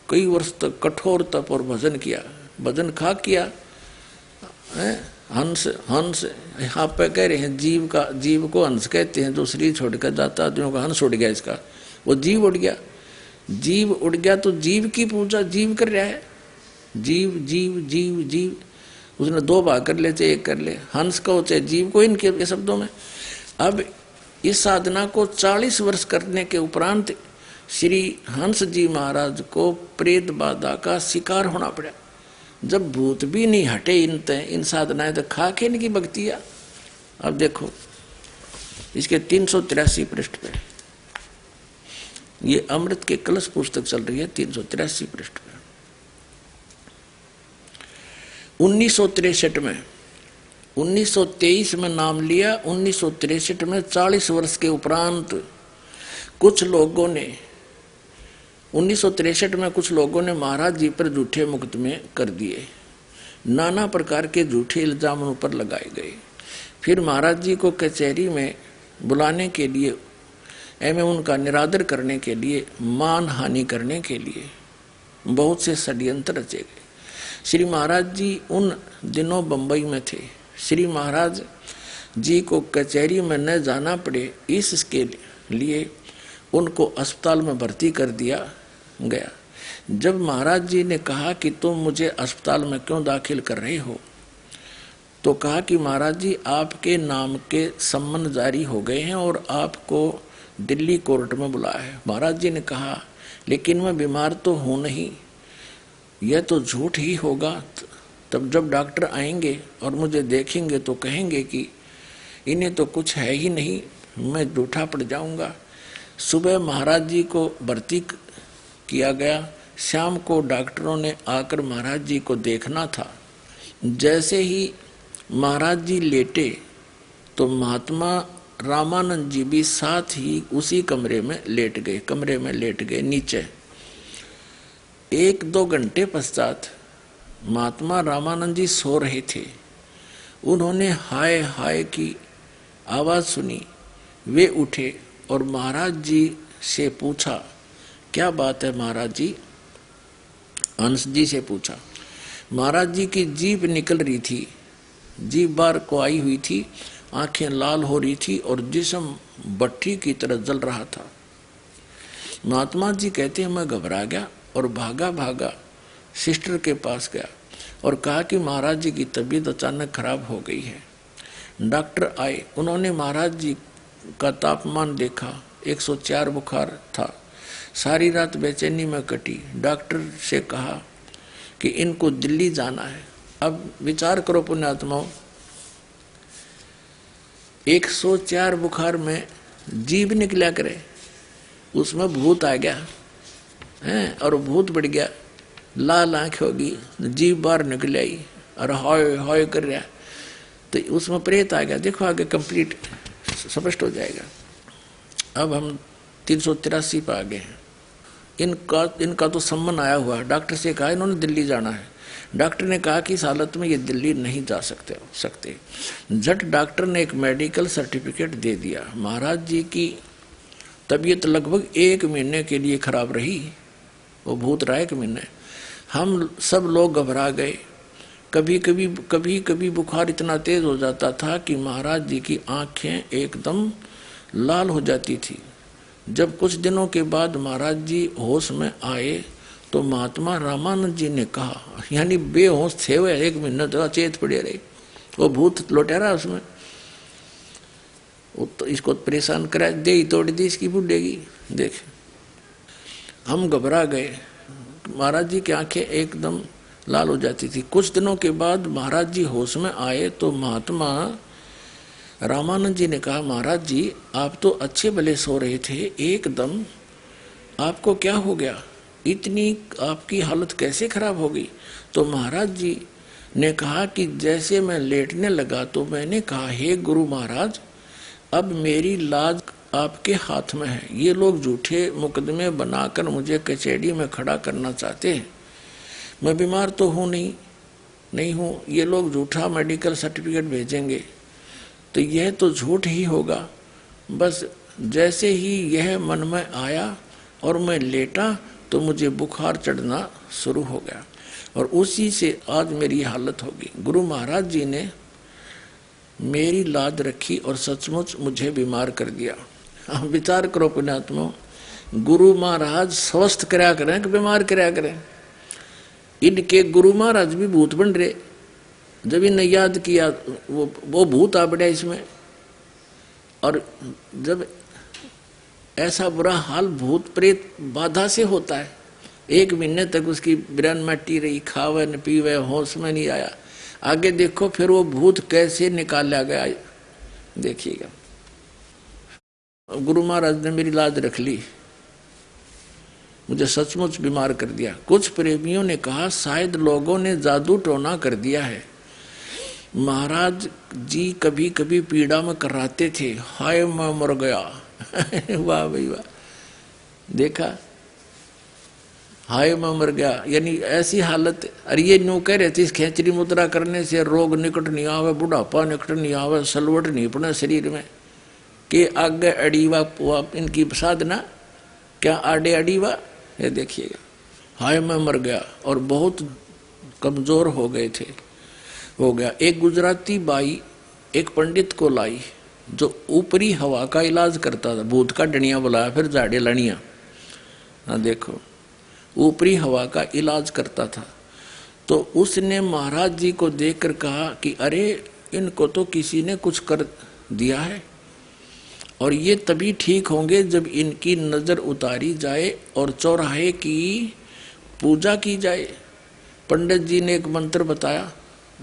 कई वर्ष तक कठोर तप और भजन किया। भजन किया हंस यहाँ पे कह रहे हैं जीव को हंस कहते हैं, जो शरीर छोड़कर जाता आदमियों का हंस उड़ गया, इसका वो जीव उड़ गया। जीव उड़ गया तो जीव की पूजा जीव कर रहा है। जीव जीव जीव जीव, उसने 2 भाग कर ले चाहे 1 कर ले, हंस को चाहे जीव को, इनके शब्दों में। अब इस साधना को 40 वर्ष करने के उपरांत श्री हंस जी महाराज को प्रेत बाधा का शिकार होना पड़ा। जब भूत भी नहीं हटे इन साधनाएं, तो खा के इनकी भक्तियां। अब देखो इसके 383 पृष्ठ पे, ये अमृत के कलश पुस्तक चल रही है, 383 पृष्ठ पे। 1963 में, 1923 में नाम लिया, 1963 में 40 वर्ष के उपरांत कुछ लोगों ने 1963 में कुछ लोगों ने महाराज जी पर झूठे मुकदमे कर दिए। नाना प्रकार के झूठे इल्जाम उन पर लगाए गए। फिर महाराज जी को कचहरी में बुलाने के लिए एवं उनका निरादर करने के लिए, मान हानि करने के लिए बहुत से षड्यंत्र रचे गए। श्री महाराज जी उन दिनों बंबई में थे। श्री महाराज जी को कचहरी में न जाना पड़े, इसके लिए उनको अस्पताल में भर्ती कर दिया गया। जब महाराज जी ने कहा कि तुम मुझे अस्पताल में क्यों दाखिल कर रहे हो, तो कहा कि महाराज जी आपके नाम के सम्मन जारी हो गए हैं और आपको दिल्ली कोर्ट में बुलाया है। महाराज जी ने कहा लेकिन मैं बीमार तो हूं नहीं, यह तो झूठ ही होगा, तब जब डॉक्टर आएंगे और मुझे देखेंगे तो कहेंगे कि इन्हें तो कुछ है ही नहीं, मैं जूठा पड़ जाऊंगा। सुबह महाराज जी को भर्ती किया गया। शाम को डॉक्टरों ने आकर महाराज जी को देखना था। जैसे ही महाराज जी लेटे तो महात्मा रामानंद जी भी साथ ही उसी कमरे में लेट गए नीचे। 1-2 घंटे पश्चात महात्मा रामानंद जी सो रहे थे। उन्होंने हाय हाय की आवाज सुनी। वे उठे और महाराज जी से पूछा, क्या बात है महाराज जी? हंस जी से पूछा। महाराज जी की जीभ निकल रही थी, जीभ बाहर को आई हुई थी, आंखें लाल हो रही थी और जिस्म भट्ठी की तरह जल रहा था। महात्मा जी कहते हैं, मैं घबरा गया और भागा सिस्टर के पास गया और कहा कि महाराज जी की तबीयत अचानक खराब हो गई है। डॉक्टर आए, उन्होंने महाराज जी का तापमान देखा, 104 बुखार था। सारी रात बेचैनी में कटी। डॉक्टर से कहा कि इनको दिल्ली जाना है। अब विचार करो पुण्यात्माओं, 104 बुखार में जीभ निकला करे, उसमें भूत आ गया है और भूत बढ़ गया, लाल आंख होगी, जीभ बाहर निकल आई और हाय हाय कर रहा, तो उसमें प्रेत आ गया। देखो आगे कंप्लीट स्पष्ट हो जाएगा। अब हम 383 पर आ गए हैं। इनका तो सम्मन आया हुआ है। डॉक्टर से कहा इन्होंने दिल्ली जाना है। डॉक्टर ने कहा कि इस हालत में ये दिल्ली नहीं जा सकते। झट डॉक्टर ने एक मेडिकल सर्टिफिकेट दे दिया। महाराज जी की तबीयत लगभग 1 महीने के लिए खराब रही, वो भूत रहा 1 महीने। हम सब लोग घबरा गए। कभी कभी बुखार इतना तेज हो जाता था कि महाराज जी की आंखें एकदम लाल हो जाती थी। जब कुछ दिनों के बाद महाराज जी होश में आए तो महात्मा रामानंद जी ने कहा, यानी बेहोश थे हुए 1 महीने तो अचेत पड़े रहे, वो भूत लौटा रहा उसमें, वो तो इसको परेशान करा, दे ही तोड़ दी इसकी बुढ़ेगी। देख हम घबरा गए। महाराज जी की आंखें एकदम लाल हो जाती थी। कुछ दिनों के बाद महाराज जी होश में आए तो महात्मा रामानंद जी ने कहा, महाराज जी आप तो अच्छे भले सो रहे थे, एकदम आपको क्या हो गया, इतनी आपकी हालत कैसे खराब हो गई? तो महाराज जी ने कहा कि जैसे मैं लेटने लगा तो मैंने कहा, हे गुरु महाराज अब मेरी लाज आपके हाथ में है। ये लोग झूठे मुकदमे बनाकर मुझे कचहरी में खड़ा करना चाहते हैं। मैं बीमार तो हूँ नहीं हूँ, ये लोग झूठा मेडिकल सर्टिफिकेट भेजेंगे तो यह तो झूठ ही होगा। बस जैसे ही यह मन में आया और मैं लेटा तो मुझे बुखार चढ़ना शुरू हो गया और उसी से आज मेरी हालत होगी। गुरु महाराज जी ने मेरी लाज रखी और सचमुच मुझे बीमार कर दिया। हम विचार करो पुण्यात्मा, गुरु महाराज स्वस्थ कराया करें कि बीमार कराया करें? इनके गुरु महाराज भी भूत बन रहे। जब इन्हें याद किया वो भूत आ बढ़िया इसमें। और जब ऐसा बुरा हाल भूत प्रेत बाधा से होता है, 1 महीने तक उसकी बिरान मट्टी रही, खावे न पीवे, होश में नहीं आया। आगे देखो फिर वो भूत कैसे निकाला गया, देखिएगा। गुरु महाराज ने मेरी लाज रख ली, मुझे सचमुच बीमार कर दिया। कुछ प्रेमियों ने कहा शायद लोगों ने जादू टोना कर दिया है। महाराज जी कभी कभी पीड़ा में कराते थे, हाय मैं मर गया। वाह भाई वाह, देखा, हाय मैं मर गया, यानी ऐसी हालत। अरे ये न्यू कह रहे थे इस खेचरी मुद्रा करने से रोग निकट नहीं आवे, बुढ़ापा निकट नहीं आवे, सलवट नहीं पड़े शरीर में, कि आगे अड़ीवा इनकी साधना क्या आड़े अड़ीवा। ये देखिएगा, हाय मैं मर गया और बहुत कमजोर हो गया। एक गुजराती बाई एक पंडित को लाई जो ऊपरी हवा का इलाज करता था। भूत का डनिया बुलाया, फिर झाड़े लड़िया। हाँ देखो, ऊपरी हवा का इलाज करता था। तो उसने महाराज जी को देखकर कहा कि अरे इनको तो किसी ने कुछ कर दिया है और ये तभी ठीक होंगे जब इनकी नजर उतारी जाए और चौराहे की पूजा की जाए। पंडित जी ने एक मंत्र बताया,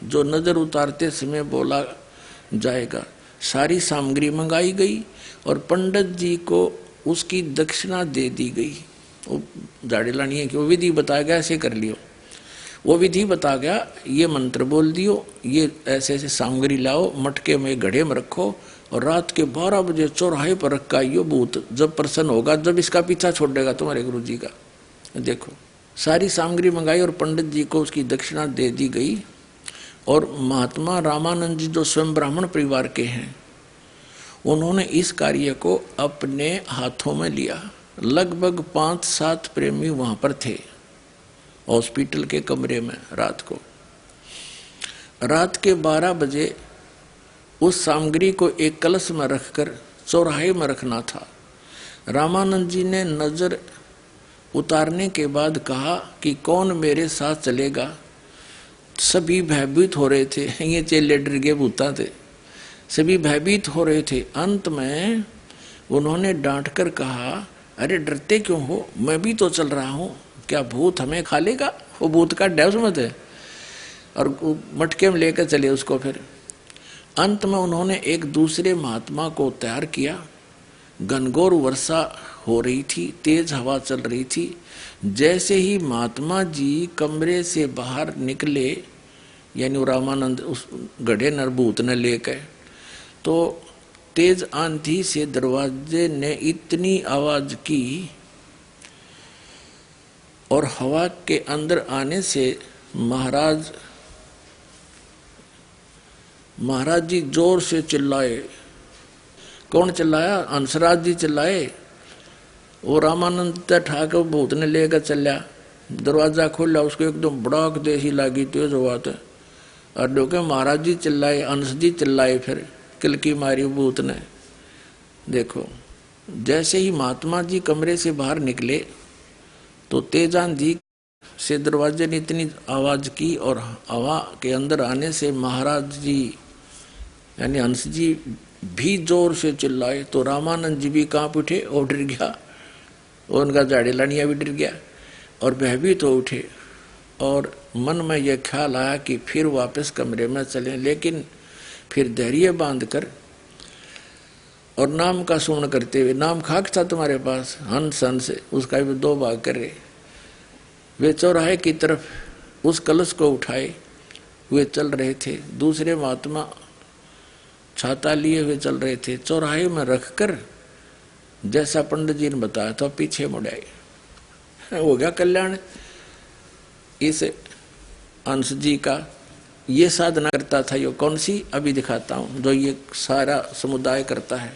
जो नजर उतारते समय बोला जाएगा। सारी सामग्री मंगाई गई और पंडित जी को उसकी दक्षिणा दे दी गई। वो झाड़ी लानी है कि वो विधि बताया गया, ऐसे कर लियो। वो विधि बता गया, ये मंत्र बोल दियो, ये ऐसे ऐसे सामग्री लाओ, मटके में घड़े में रखो और रात के 12 बजे चौराहे पर रखा आइयो। भूत जब प्रसन्न होगा, जब इसका पीछा छोड़ेगा तुम्हारे गुरु जी का। देखो सारी सामग्री मंगाई और पंडित जी को उसकी दक्षिणा दे दी गई। और महात्मा रामानंद जी जो स्वयं ब्राह्मण परिवार के हैं, उन्होंने इस कार्य को अपने हाथों में लिया। लगभग 5-7 प्रेमी वहां पर थे हॉस्पिटल के कमरे में। रात के 12 बजे उस सामग्री को एक कलश में रखकर चौराहे में रखना था। रामानंद जी ने नजर उतारने के बाद कहा कि कौन मेरे साथ चलेगा। सभी भयभीत हो रहे थे, ये चेले डर गए, भूता थे, सभी भयभीत हो रहे थे। अंत में उन्होंने डांट कर कहा, अरे डरते क्यों हो, मैं भी तो चल रहा हूं, क्या भूत हमें खा लेगा। वो भूत का डर मत है, और मटके में लेकर चले उसको। फिर अंत में उन्होंने एक दूसरे महात्मा को तैयार किया। घनघोर वर्षा हो रही थी, तेज हवा चल रही थी। जैसे ही महात्मा जी कमरे से बाहर निकले, यानी रामानंद उस गढ़े नरभूत ने लेकर, तो तेज आंधी से दरवाजे ने इतनी आवाज की और हवा के अंदर आने से महाराज जी जोर से चिल्लाए। कौन चिल्लाया? हंसराज जी चिल्लाए। वो रामानंद ठाकर भूत ने लेकर चलिया। दरवाजा खोला, उसको एकदम बड़ाक देसी लागी, तेज बात है। और डोके महाराज जी चिल्लाए, हंस जी चिल्लाए, फिर किलकी मारी भूत ने। देखो जैसे ही महात्मा जी कमरे से बाहर निकले तो तेज आंधी से दरवाजे ने इतनी आवाज की और हवा के अंदर आने से महाराज जी यानी हंस जी भी जोर से चिल्लाए। तो रामानंद जी भी कांप उठे और डर गया, और उनका झाड़ी लानिया भी डर गया और भयभीत हो उठे। और मन में यह ख्याल आया कि फिर वापस कमरे में चलें, लेकिन फिर धैर्य बांध कर और नाम का सुमन करते हुए, नाम खाक था तुम्हारे पास, हंस हंस, उसका भी 2 भाग करे। वे चौराहे की तरफ उस कलश को उठाए हुए चल रहे थे। दूसरे महात्मा छाता लिए हुए चल रहे थे। चौराहे में रखकर जैसा पंडित जी ने बताया था, पीछे मुड़ाए। हो गया कल्याण। इस अंश जी का ये साधना करता था। ये कौन सी अभी दिखाता हूं, जो ये सारा समुदाय करता है।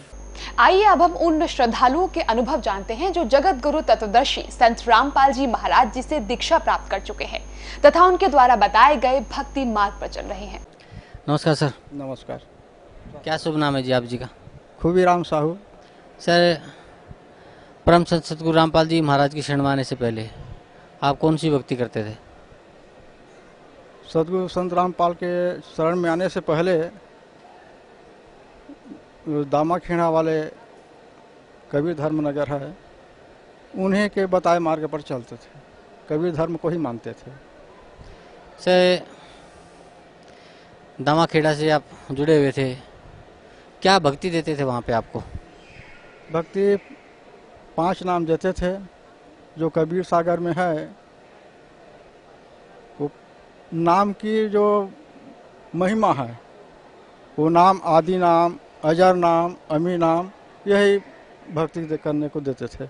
आइए अब हम उन श्रद्धालुओं के अनुभव जानते हैं जो जगत गुरु तत्वदर्शी संत रामपाल जी महाराज जी से दीक्षा प्राप्त कर चुके हैं तथा उनके द्वारा बताए गए भक्ति मार्ग पर चल रहे हैं। नमस्कार सर। नमस्कार। क्या शुभ नाम है जी आप जी का? खूबीराम साहू। सर, परम संत सतगुरु रामपाल जी महाराज की शरण में आने से पहले आप कौन सी भक्ति करते थे? सतगुरु संत रामपाल के शरण में आने से पहले दामाखेड़ा वाले कबीर धर्म नगर है, उन्हीं के बताए मार्ग पर चलते थे। कबीर धर्म को ही मानते थे। सर, दामाखेड़ा से आप जुड़े हुए थे, क्या भक्ति देते थे वहाँ पे आपको? भक्ति 5 नाम देते थे जो कबीर सागर में है। वो नाम की जो महिमा है, वो नाम आदि नाम, अजर नाम, अमी नाम, यही भक्ति करने को देते थे।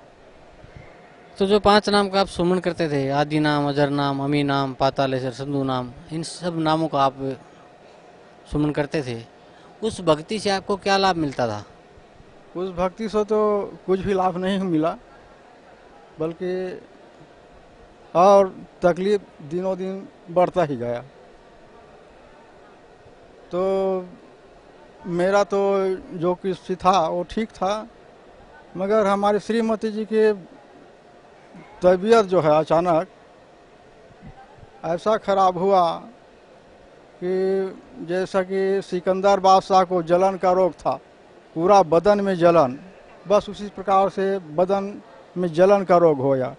तो जो 5 नाम का आप सुमन करते थे, आदि नाम, अजर नाम, अमी नाम, पातालेश्वर, संधु नाम, इन सब नामों का आप सुमन करते थे, उस भक्ति से आपको क्या लाभ मिलता था? उस भक्ति से तो कुछ भी लाभ नहीं मिला, बल्कि और तकलीफ दिनों दिन बढ़ता ही गया। तो मेरा तो जो कुछ था वो ठीक था, मगर हमारी श्रीमती जी की तबीयत जो है अचानक ऐसा खराब हुआ कि जैसा कि सिकंदर बादशाह को जलन का रोग था, पूरा बदन में जलन, बस उसी प्रकार से बदन में जलन का रोग हो गया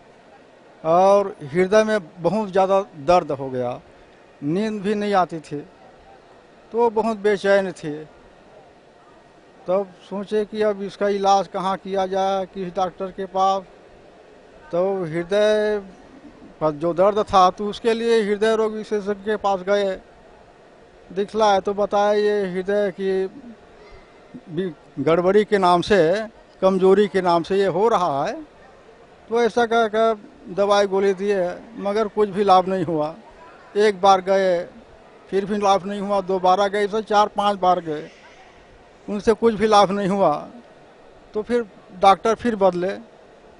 और हृदय में बहुत ज़्यादा दर्द हो गया। नींद भी नहीं आती थी। तो बहुत बेचैन थे। तब सोचे कि अब इसका इलाज कहाँ किया जाए, किस डॉक्टर के पास। तो हृदय पर जो दर्द था तो उसके लिए हृदय रोग विशेषज्ञ के पास गए, दिखलाए तो बताया ये हृदय की गड़बड़ी के नाम से, कमजोरी के नाम से ये हो रहा है। तो ऐसा कहकर दवाई गोली दिए, मगर कुछ भी लाभ नहीं हुआ। एक बार गए, फिर भी लाभ नहीं हुआ। दोबारा गए, इसे 4-5 बार गए, उनसे कुछ भी लाभ नहीं हुआ। तो फिर डॉक्टर फिर बदले,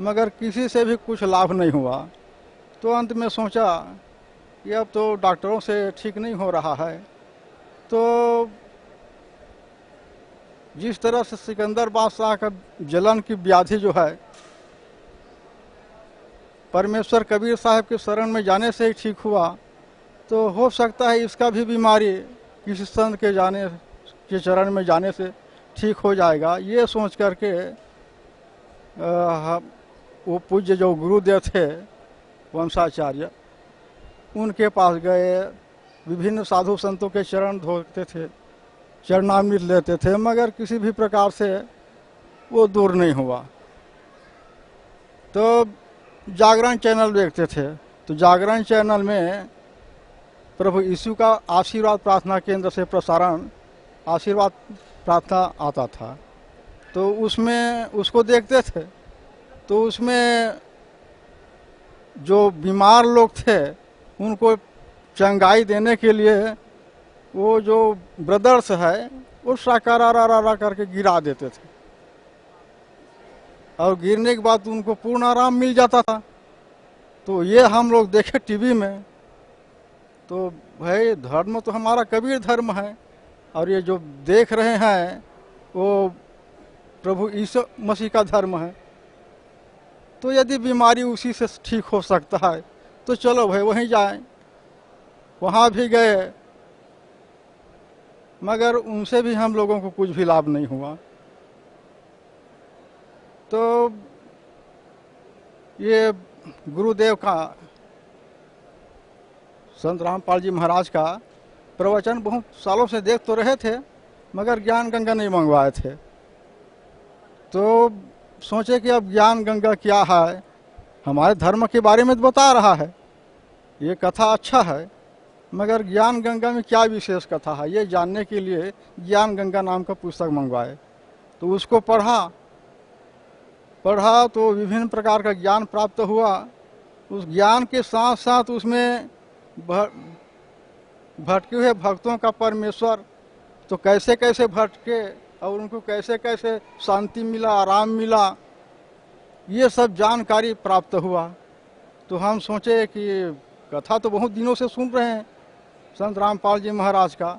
मगर किसी से भी कुछ लाभ नहीं हुआ। तो अंत में सोचा कि अब तो डॉक्टरों से ठीक नहीं हो रहा है। तो जिस तरह से सिकंदर बादशाह का जलन की व्याधि जो है परमेश्वर कबीर साहब के शरण में जाने से ही ठीक हुआ, तो हो सकता है इसका भी बीमारी किसी संत के जाने के चरण में जाने से ठीक हो जाएगा। ये सोच करके वो पूज्य जो गुरुदेव थे वंशाचार्य, उनके पास गए, विभिन्न साधु संतों के चरण धोते थे, चरणामृत लेते थे, मगर किसी भी प्रकार से वो दूर नहीं हुआ। तो जागरण चैनल देखते थे, तो जागरण चैनल में प्रभु यीशु का आशीर्वाद प्रार्थना केंद्र से प्रसारण आशीर्वाद प्रार्थना आता था। तो उसमें उसको देखते थे, तो उसमें जो बीमार लोग थे उनको चंगाई देने के लिए वो जो ब्रदर्स है वो साकारा करके गिरा देते थे, और गिरने के बाद उनको पूर्ण आराम मिल जाता था। तो ये हम लोग देखे टीवी में, तो भाई धर्म तो हमारा कबीर धर्म है, और ये जो देख रहे हैं वो प्रभु यीशु मसीह का धर्म है। तो यदि बीमारी उसी से ठीक हो सकता है तो चलो भाई वहीं जाएं। वहाँ भी गए, मगर उनसे भी हम लोगों को कुछ भी लाभ नहीं हुआ। तो ये गुरुदेव का, संत रामपाल जी महाराज का प्रवचन बहुत सालों से देख तो रहे थे, मगर ज्ञान गंगा नहीं मंगवाए थे। तो सोचे कि अब ज्ञान गंगा क्या है, हमारे धर्म के बारे में तो बता रहा है, ये कथा अच्छा है, मगर ज्ञान गंगा में क्या विशेष कथा है, ये जानने के लिए ज्ञान गंगा नाम का पुस्तक मंगवाए। तो उसको पढ़ा तो विभिन्न प्रकार का ज्ञान प्राप्त हुआ। उस ज्ञान के साथ साथ उसमें भटके हुए भक्तों का परमेश्वर तो कैसे कैसे भटके और उनको कैसे कैसे शांति मिला, आराम मिला, ये सब जानकारी प्राप्त हुआ। तो हम सोचे कि कथा तो बहुत दिनों से सुन रहे हैं संत रामपाल जी महाराज का,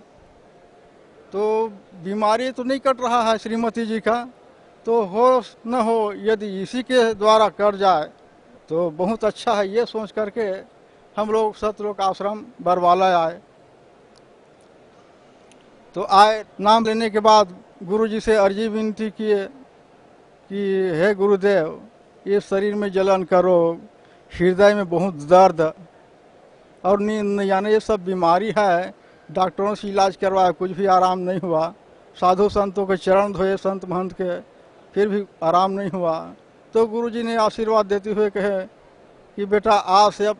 तो बीमारी तो नहीं कट रहा है श्रीमती जी का, तो हो न हो यदि इसी के द्वारा कर जाए तो बहुत अच्छा है। ये सोच करके हम लोग सतलोक आश्रम बरवाला आए। तो आए, नाम लेने के बाद गुरु जी से अर्जी विनती किए कि हे गुरुदेव, ये शरीर में जलन करो, हृदय में बहुत दर्द और नींद नहीं आने, ये सब बीमारी है। डॉक्टरों से इलाज करवाया, कुछ भी आराम नहीं हुआ। साधु संतों के चरण धोए, संत महंत के, फिर भी आराम नहीं हुआ। तो गुरु जी ने आशीर्वाद देते हुए कहे कि बेटा आज से अब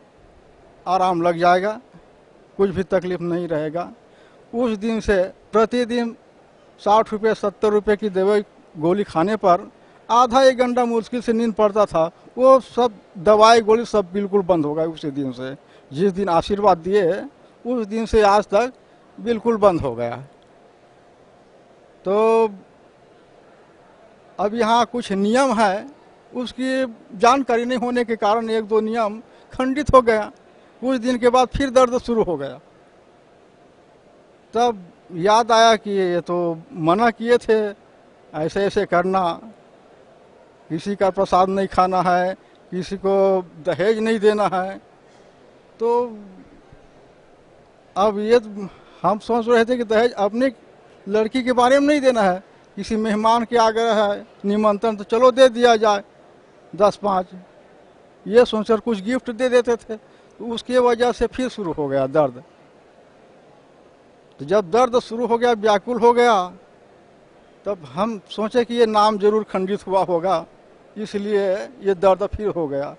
आराम लग जाएगा, कुछ भी तकलीफ नहीं रहेगा। उस दिन से प्रतिदिन 60 रुपये 70 रुपये की दवाई गोली खाने पर आधा 1 घंटा मुश्किल से नींद पड़ता था। वो सब दवाई गोली सब बिल्कुल बंद हो गए उसी दिन से। जिस दिन आशीर्वाद दिए उस दिन से आज तक बिल्कुल बंद हो गया। तो अब यहाँ कुछ नियम है, उसकी जानकारी नहीं होने के कारण 1-2 नियम खंडित हो गया। कुछ दिन के बाद फिर दर्द शुरू हो गया। तब याद आया कि ये तो मना किए थे ऐसे ऐसे करना, किसी का प्रसाद नहीं खाना है, किसी को दहेज नहीं देना है। तो अब ये हम सोच रहे थे कि दहेज अपनी लड़की के बारे में नहीं देना है, किसी मेहमान के आग्रह है, निमंत्रण, तो चलो दे दिया जाए 10-5, ये सोचकर कुछ गिफ्ट दे देते थे। तो उसकी वजह से फिर शुरू हो गया दर्द। तो जब दर्द शुरू हो गया, व्याकुल हो गया, तब हम सोचे कि ये नाम जरूर खंडित हुआ होगा, इसलिए ये दर्द फिर हो गया।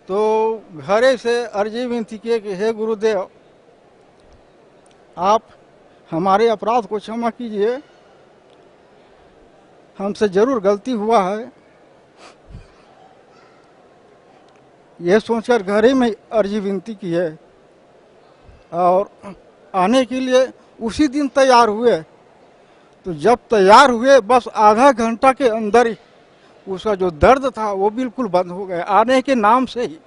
तो घरे से अर्जी विनती किए कि हे गुरुदेव, आप हमारे अपराध को क्षमा कीजिए, हमसे जरूर गलती हुआ है। यह सोचकर घरे में अर्जी विनती की है और आने के लिए उसी दिन तैयार हुए। तो जब तैयार हुए बस आधा घंटा के अंदर ही उसका जो दर्द था वो बिल्कुल बंद हो गया, आने के नाम से ही।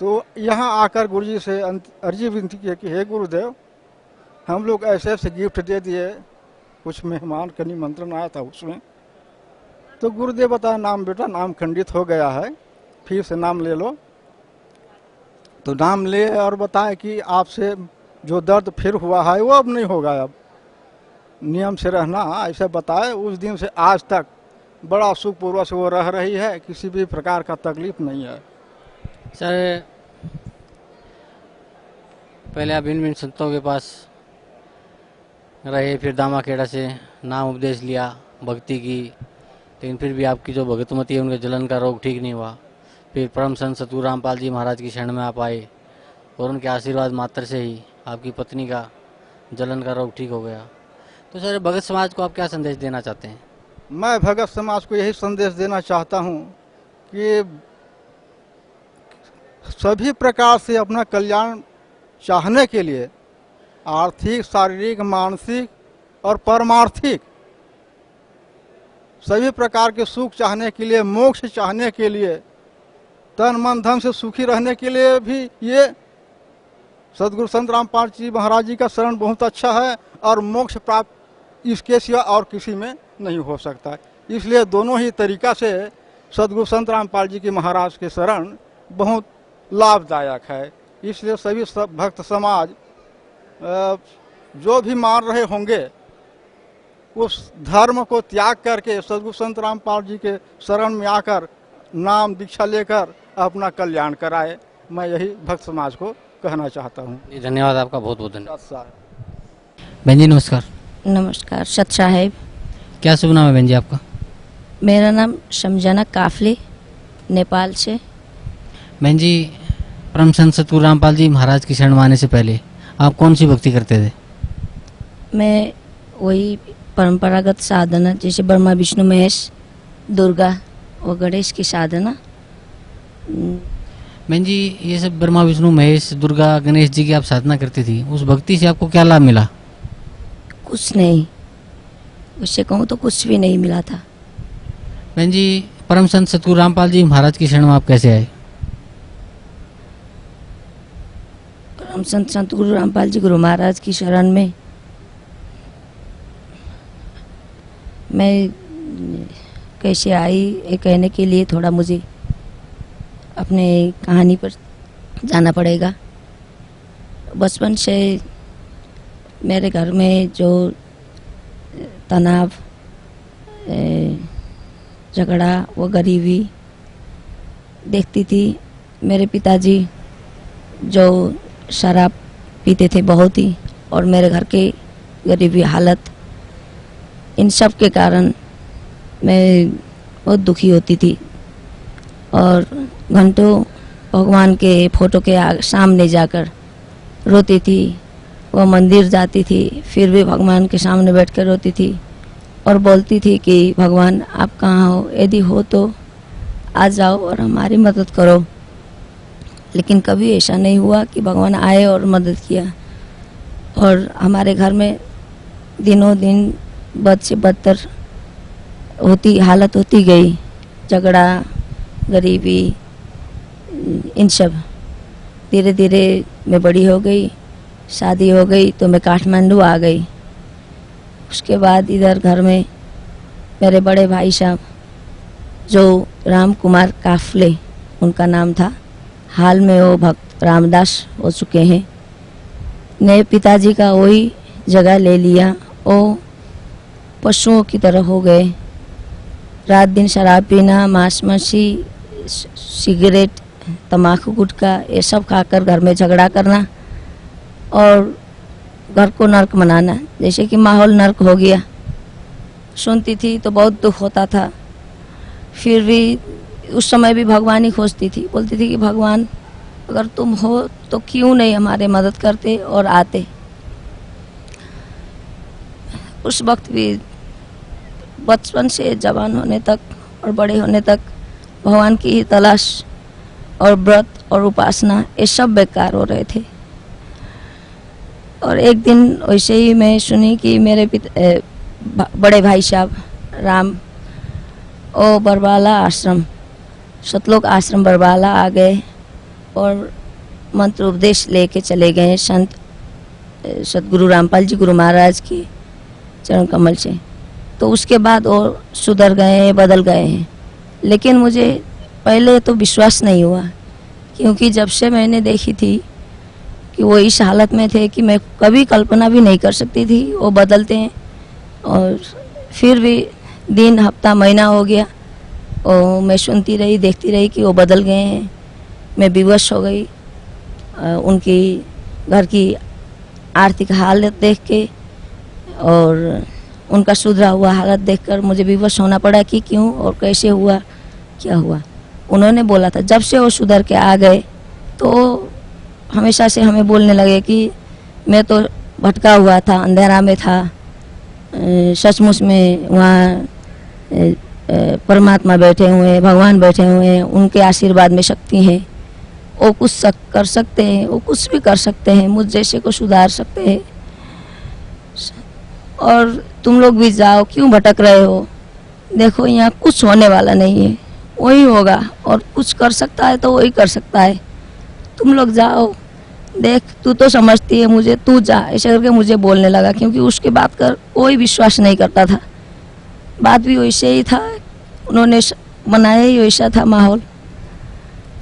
तो यहाँ आकर गुरुजी से अर्जी विनती की कि हे गुरुदेव, हम लोग ऐसे ऐसे गिफ्ट दे दिए, कुछ मेहमान का निमंत्रण आया था उसमें। तो गुरुदेव बताया, नाम बेटा नाम खंडित हो गया है, फिर से नाम ले लो। तो नाम ले और बताया कि आपसे जो दर्द फिर हुआ है वो अब नहीं होगा, अब नियम से रहना, ऐसे बताए। उस दिन से आज तक बड़ा सुखपूर्वक से वो रह रही है, किसी भी प्रकार का तकलीफ नहीं है। सर, पहले आप भिन्न भिन्न संतों के पास रहे, फिर दामा खेड़ा से नाम उपदेश लिया, भक्ति की, लेकिन फिर भी आपकी जो भगतमती है उनके जलन का रोग ठीक नहीं हुआ। फिर परम संत सतगुरु रामपाल जी महाराज की शरण में आप आए और उनके आशीर्वाद मात्र से ही आपकी पत्नी का जलन का रोग ठीक हो गया। तो सर, भगत समाज को आप क्या संदेश देना चाहते हैं? मैं भगत समाज को यही संदेश देना चाहता हूँ कि सभी प्रकार से अपना कल्याण चाहने के लिए, आर्थिक, शारीरिक, मानसिक और परमार्थिक सभी प्रकार के सुख चाहने के लिए, मोक्ष चाहने के लिए, तन मन धन से सुखी रहने के लिए भी ये सदगुरु संत रामपाल जी महाराज जी का शरण बहुत अच्छा है और मोक्ष प्राप्त इसके सिवा और किसी में नहीं हो सकता। इसलिए दोनों ही तरीका से सदगुरु संत रामपाल जी के महाराज के शरण बहुत लाभदायक है। इसलिए सभी भक्त समाज जो भी मान रहे होंगे उस धर्म को त्याग करके सदगुरु संत रामपाल जी के शरण में आकर नाम दीक्षा लेकर अपना कल्याण कराए। मैं यही भक्त समाज को कहना चाहता हूँ। धन्यवाद आपका, बहुत बहुत धन्यवाद। बहन जी नमस्कार। नमस्कार। सत साहेब। क्या शुभ नाम है बहन जी आपका? मेरा नाम समझाना काफली, नेपाल से। बहन जी, परम संत सतगुरु रामपाल जी महाराज की शरण में आने से पहले आप कौन सी भक्ति करते थे? मैं वही परंपरागत साधना, जैसे ब्रह्मा विष्णु महेश दुर्गा और गणेश की साधना। बहन जी, ये सब ब्रह्मा विष्णु महेश दुर्गा गणेश जी की आप साधना करती थी, उस भक्ति से आपको क्या लाभ मिला? कुछ नहीं, उससे कहूँ तो कुछ भी नहीं मिला था। बहन जी, परम संत सतगुरु रामपाल जी महाराज की शरण में आप कैसे आए? परम संत सतगुरु रामपाल जी गुरु महाराज की शरण में मैं कैसे आई ये कहने के लिए थोड़ा मुझे अपने कहानी पर जाना पड़ेगा। बचपन से मेरे घर में जो तनाव, झगड़ा व गरीबी देखती थी। मेरे पिताजी जो शराब पीते थे बहुत ही, और मेरे घर के गरीबी हालत, इन सब के कारण मैं बहुत दुखी होती थी और घंटों भगवान के फोटो के सामने जाकर रोती थी। वह मंदिर जाती थी, फिर भी भगवान के सामने बैठकर रोती थी और बोलती थी कि भगवान आप कहाँ हो, यदि हो तो आ जाओ और हमारी मदद करो। लेकिन कभी ऐसा नहीं हुआ कि भगवान आए और मदद किया। और हमारे घर में दिनों दिन बद से बदतर हालत होती गई। झगड़ा, गरीबी, इन सब। धीरे धीरे मैं बड़ी हो गई, शादी हो गई तो मैं काठमांडू आ गई। उसके बाद इधर घर में मेरे बड़े भाई साहब जो राम कुमार काफले उनका नाम था, हाल में वो भक्त रामदास हो चुके हैं, ने पिताजी का वही जगह ले लिया। वो पशुओं की तरह हो गए। रात दिन शराब पीना, मांस मछली, सिगरेट, तम्बाकू, गुटखा, ये सब खाकर घर में झगड़ा करना और घर को नर्क बनाना, जैसे कि माहौल नर्क हो गया। सुनती थी तो बहुत दुख होता था। फिर भी उस समय भी भगवान ही खोजती थी, बोलती थी कि भगवान अगर तुम हो तो क्यों नहीं हमारे मदद करते और आते। उस वक्त भी बचपन से जवान होने तक और बड़े होने तक भगवान की ही तलाश और व्रत और उपासना ये सब बेकार हो रहे थे। और एक दिन वैसे ही मैं सुनी कि मेरे बड़े भाई साहब राम ओ बरवाला आश्रम, सतलोक आश्रम बरवाला आ गए और मंत्र उपदेश लेके चले गए संत सतगुरु रामपाल जी गुरु महाराज की चरण कमल से। तो उसके बाद वो सुधर गए हैं, बदल गए हैं। लेकिन मुझे पहले तो विश्वास नहीं हुआ, क्योंकि जब से मैंने देखी थी कि वो इस हालत में थे कि मैं कभी कल्पना भी नहीं कर सकती थी वो बदलते हैं। और फिर भी दिन हफ्ता महीना हो गया और मैं सुनती रही, देखती रही कि वो बदल गए हैं। मैं विवश हो गई उनकी घर की आर्थिक हालत देख के, और उनका सुधरा हुआ हालत देखकर मुझे विवश होना पड़ा कि क्यों और कैसे हुआ, क्या हुआ। उन्होंने बोला था जब से वो सुधर के आ गए तो हमेशा से हमें बोलने लगे कि मैं तो भटका हुआ था, अंधेरा में था, सचमुच में वहाँ परमात्मा बैठे हुए हैं, भगवान बैठे हुए हैं, उनके आशीर्वाद में शक्ति है, वो कुछ कर सकते हैं, वो कुछ भी कर सकते हैं, मुझ जैसे को सुधार सकते हैं। और तुम लोग भी जाओ, क्यों भटक रहे हो, देखो यहाँ कुछ होने वाला नहीं है, वही होगा, और कुछ कर सकता है तो वही कर सकता है, तुम लोग जाओ, देख तू तो समझती है मुझे, तू जा, ऐसे करके मुझे बोलने लगा। क्योंकि उसके बात कर कोई विश्वास नहीं करता था, बात भी वैसे ही था, उन्होंने बनाया ही वैसा था माहौल।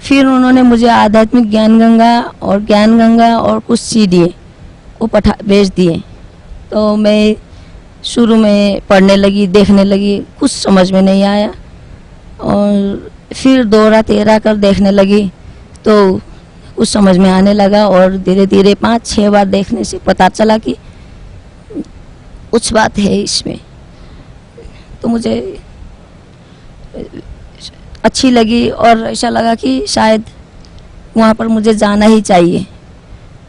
फिर उन्होंने मुझे आध्यात्मिक ज्ञान गंगा और कुछ सीडी वो भेज दिए। तो मैं शुरू में पढ़ने लगी, देखने लगी, कुछ समझ में नहीं आया, और फिर 2-13 कर देखने लगी तो कुछ समझ में आने लगा। और धीरे धीरे 5-6 बार देखने से पता चला कि कुछ बात है इसमें। तो मुझे अच्छी लगी और ऐसा लगा कि शायद वहाँ पर मुझे जाना ही चाहिए।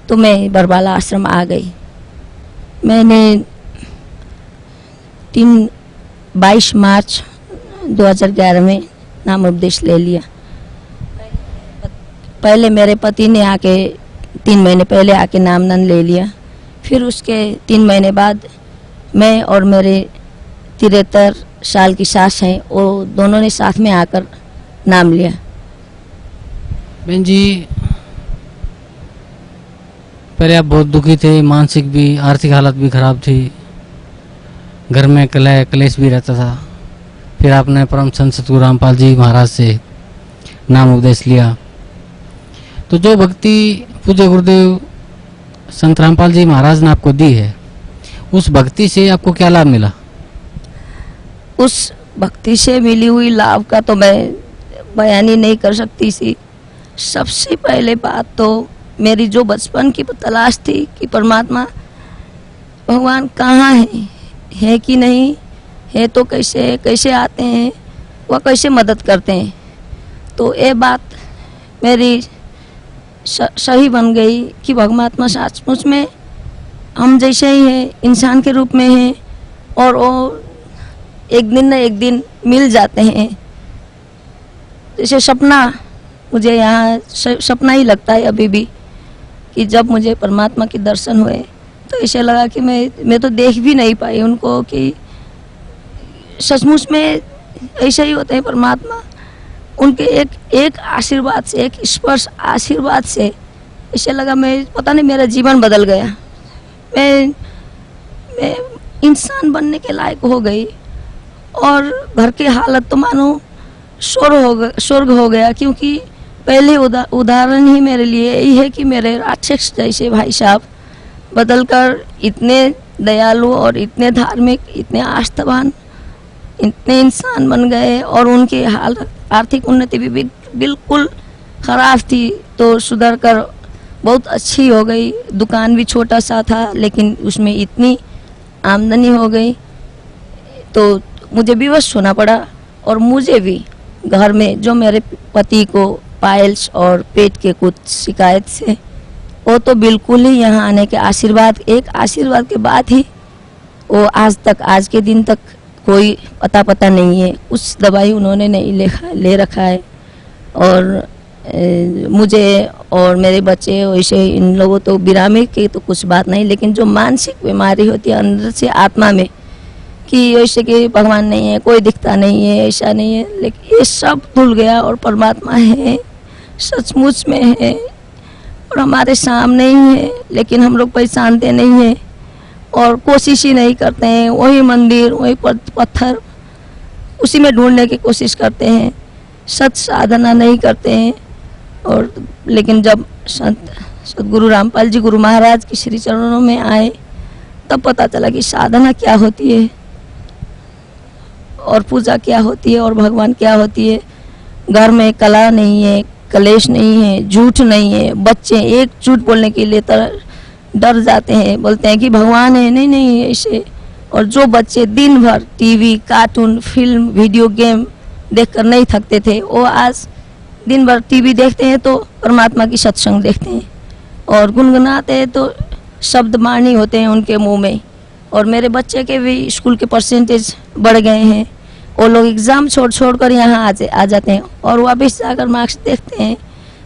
तो मैं बरवाला आश्रम आ गई। मैंने 22 मार्च 2011 में नाम उपदेश ले लिया। पहले मेरे पति ने आके 3 महीने पहले आके नामदान ले लिया। फिर उसके 3 महीने बाद मैं और मेरे 73 साल की सास हैं, वो दोनों ने साथ में आकर नाम लिया। बहन जी, पहले आप बहुत दुखी थे, मानसिक भी, आर्थिक हालत भी खराब थी, घर में कलेश भी रहता था। फिर आपने परम संत सतगुरु रामपाल जी महाराज से नाम उपदेश लिया। तो जो भक्ति पूज्य गुरुदेव संत रामपाल जी महाराज ने आपको दी है, उस भक्ति से आपको क्या लाभ मिला? उस भक्ति से मिली हुई लाभ का तो मैं बयान ही नहीं कर सकती सी। सबसे पहले बात तो मेरी जो बचपन की तलाश थी कि परमात्मा भगवान कहाँ है कि नहीं है, तो कैसे आते हैं, वह कैसे मदद करते हैं। तो ये बात मेरी सही बन गई कि परमात्मा सचमुच में हम जैसे ही हैं, इंसान के रूप में हैं, और वो एक दिन न एक दिन मिल जाते हैं। जैसे सपना, मुझे यहाँ सपना ही लगता है अभी भी, कि जब मुझे परमात्मा के दर्शन हुए तो ऐसे लगा कि मैं तो देख भी नहीं पाई उनको, कि सचमुच में ऐसा ही होता है परमात्मा। उनके एक आशीर्वाद से, एक स्पर्श आशीर्वाद से ऐसे लगा, मैं पता नहीं मेरा जीवन बदल गया, मैं इंसान बनने के लायक हो गई। और घर की हालत तो मानो स्वर्ग हो गया, क्योंकि पहले उदाहरण ही मेरे लिए यही है कि मेरे राक्षस जैसे भाई साहब बदलकर इतने दयालु और इतने धार्मिक, इतने आस्थावान, इतने इंसान बन गए। और उनकी हालत आर्थिक उन्नति भी बिल्कुल खराब थी, तो सुधर कर बहुत अच्छी हो गई। दुकान भी छोटा सा था लेकिन उसमें इतनी आमदनी हो गई तो मुझे विवश होना पड़ा। और मुझे भी घर में जो मेरे पति को पाइल्स और पेट के कुछ शिकायत से, वो तो बिल्कुल ही यहाँ आने के आशीर्वाद के बाद ही वो आज के दिन तक कोई पता नहीं है। कुछ दवाई उन्होंने नहीं ले रखा है। और मुझे और मेरे बच्चे वैसे इन लोगों तो बिरामी की तो कुछ बात नहीं, लेकिन जो मानसिक बीमारी होती है अंदर से आत्मा में कि ऐसे कि भगवान नहीं है, कोई दिखता नहीं है, ऐसा नहीं है, लेकिन ये सब भूल गया और परमात्मा है, सचमुच में है और हमारे सामने ही है। लेकिन हम लोग पहचानते नहीं हैं और कोशिश ही नहीं करते हैं। वही मंदिर, वही पत्थर, उसी में ढूंढने की कोशिश करते हैं, सत साधना नहीं करते हैं। और लेकिन जब सतगुरु रामपाल जी गुरु महाराज के श्री चरणों में आए तब पता चला कि साधना क्या होती है और पूजा क्या होती है और भगवान क्या होती है। घर में कला नहीं है, कलेश नहीं है, झूठ नहीं है। बच्चे एक झूठ बोलने के लिए डर जाते हैं, बोलते हैं कि भगवान है, नहीं ऐसे। और जो बच्चे दिन भर TV, cartoon, film, video game देखकर नहीं थकते थे, वो आज दिन भर टीवी देखते हैं तो परमात्मा की सत्संग देखते हैं और गुनगुनाते हैं तो शब्द मानी होते हैं उनके मुंह में। और मेरे बच्चे के भी स्कूल के परसेंटेज बढ़ गए हैं। वो लोग एग्ज़ाम छोड़ कर यहाँ आ जाते हैं और वापस जाकर मार्क्स देखते हैं,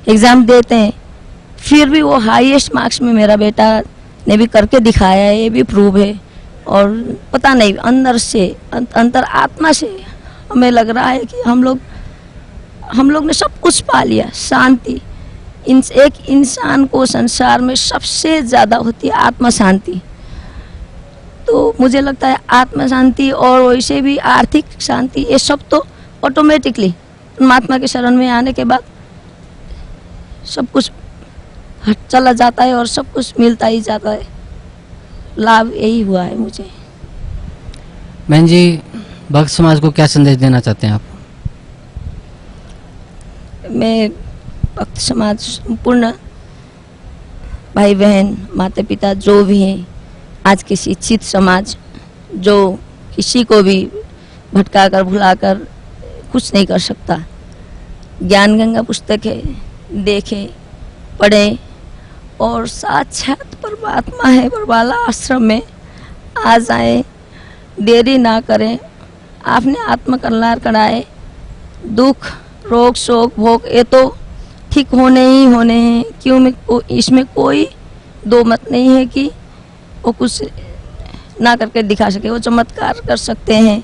एग्ज़ाम देते हैं, फिर भी वो हाईएस्ट मार्क्स में मेरा बेटा ने भी करके दिखाया है, ये भी प्रूव है। और पता नहीं अंदर से अंतर आत्मा से हमें लग रहा है कि हम लोग ने सब कुछ पा लिया। शांति, एक इंसान को संसार में सबसे ज़्यादा होती है आत्मा शांति। तो मुझे लगता है आत्मा शांति और वैसे भी आर्थिक शांति, ये सब तो ऑटोमेटिकली परमात्मा के शरण में आने के बाद सब कुछ चला जाता है और सब कुछ मिलता ही जाता है। लाभ यही हुआ है मुझे। बहन जी, भक्त समाज को क्या संदेश देना चाहते हैं आप? मैं भक्त समाज, संपूर्ण भाई बहन, माता पिता जो भी हैं, आज के शिक्षित समाज जो किसी को भी भटकाकर भुलाकर कुछ नहीं कर सकता, ज्ञान गंगा पुस्तक है, देखें, पढ़ें और साक्षात परमात्मा है बरवाला आश्रम में आ जाएं, देरी ना करें। आपने आत्मकल्याण कराए, दुख, रोग, शोक, भोग ये तो ठीक होने ही होने हैं। क्यों में इसमें कोई दो मत नहीं है कि वो कुछ ना करके दिखा सके। वो चमत्कार कर सकते हैं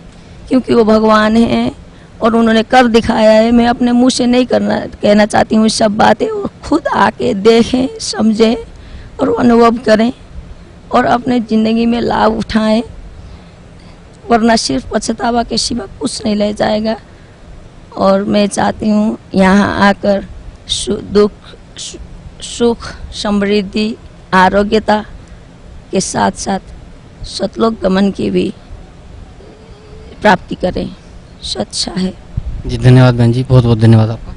क्योंकि वो भगवान हैं और उन्होंने कर दिखाया है। मैं अपने मुंह से नहीं कहना चाहती हूँ सब बातें। वो खुद आके देखें, समझें और अनुभव करें और अपने ज़िंदगी में लाभ उठाएं, वरना सिर्फ पछतावा के सिवा कुछ नहीं ले जाएगा। और मैं चाहती हूँ यहाँ आकर दुख, सुख, समृद्धि, आरोग्यता के साथ साथ सतलोक गमन की भी प्राप्ति करें। सच्चा है। जी धन्यवाद बहन जी, बहुत बहुत धन्यवाद आपका।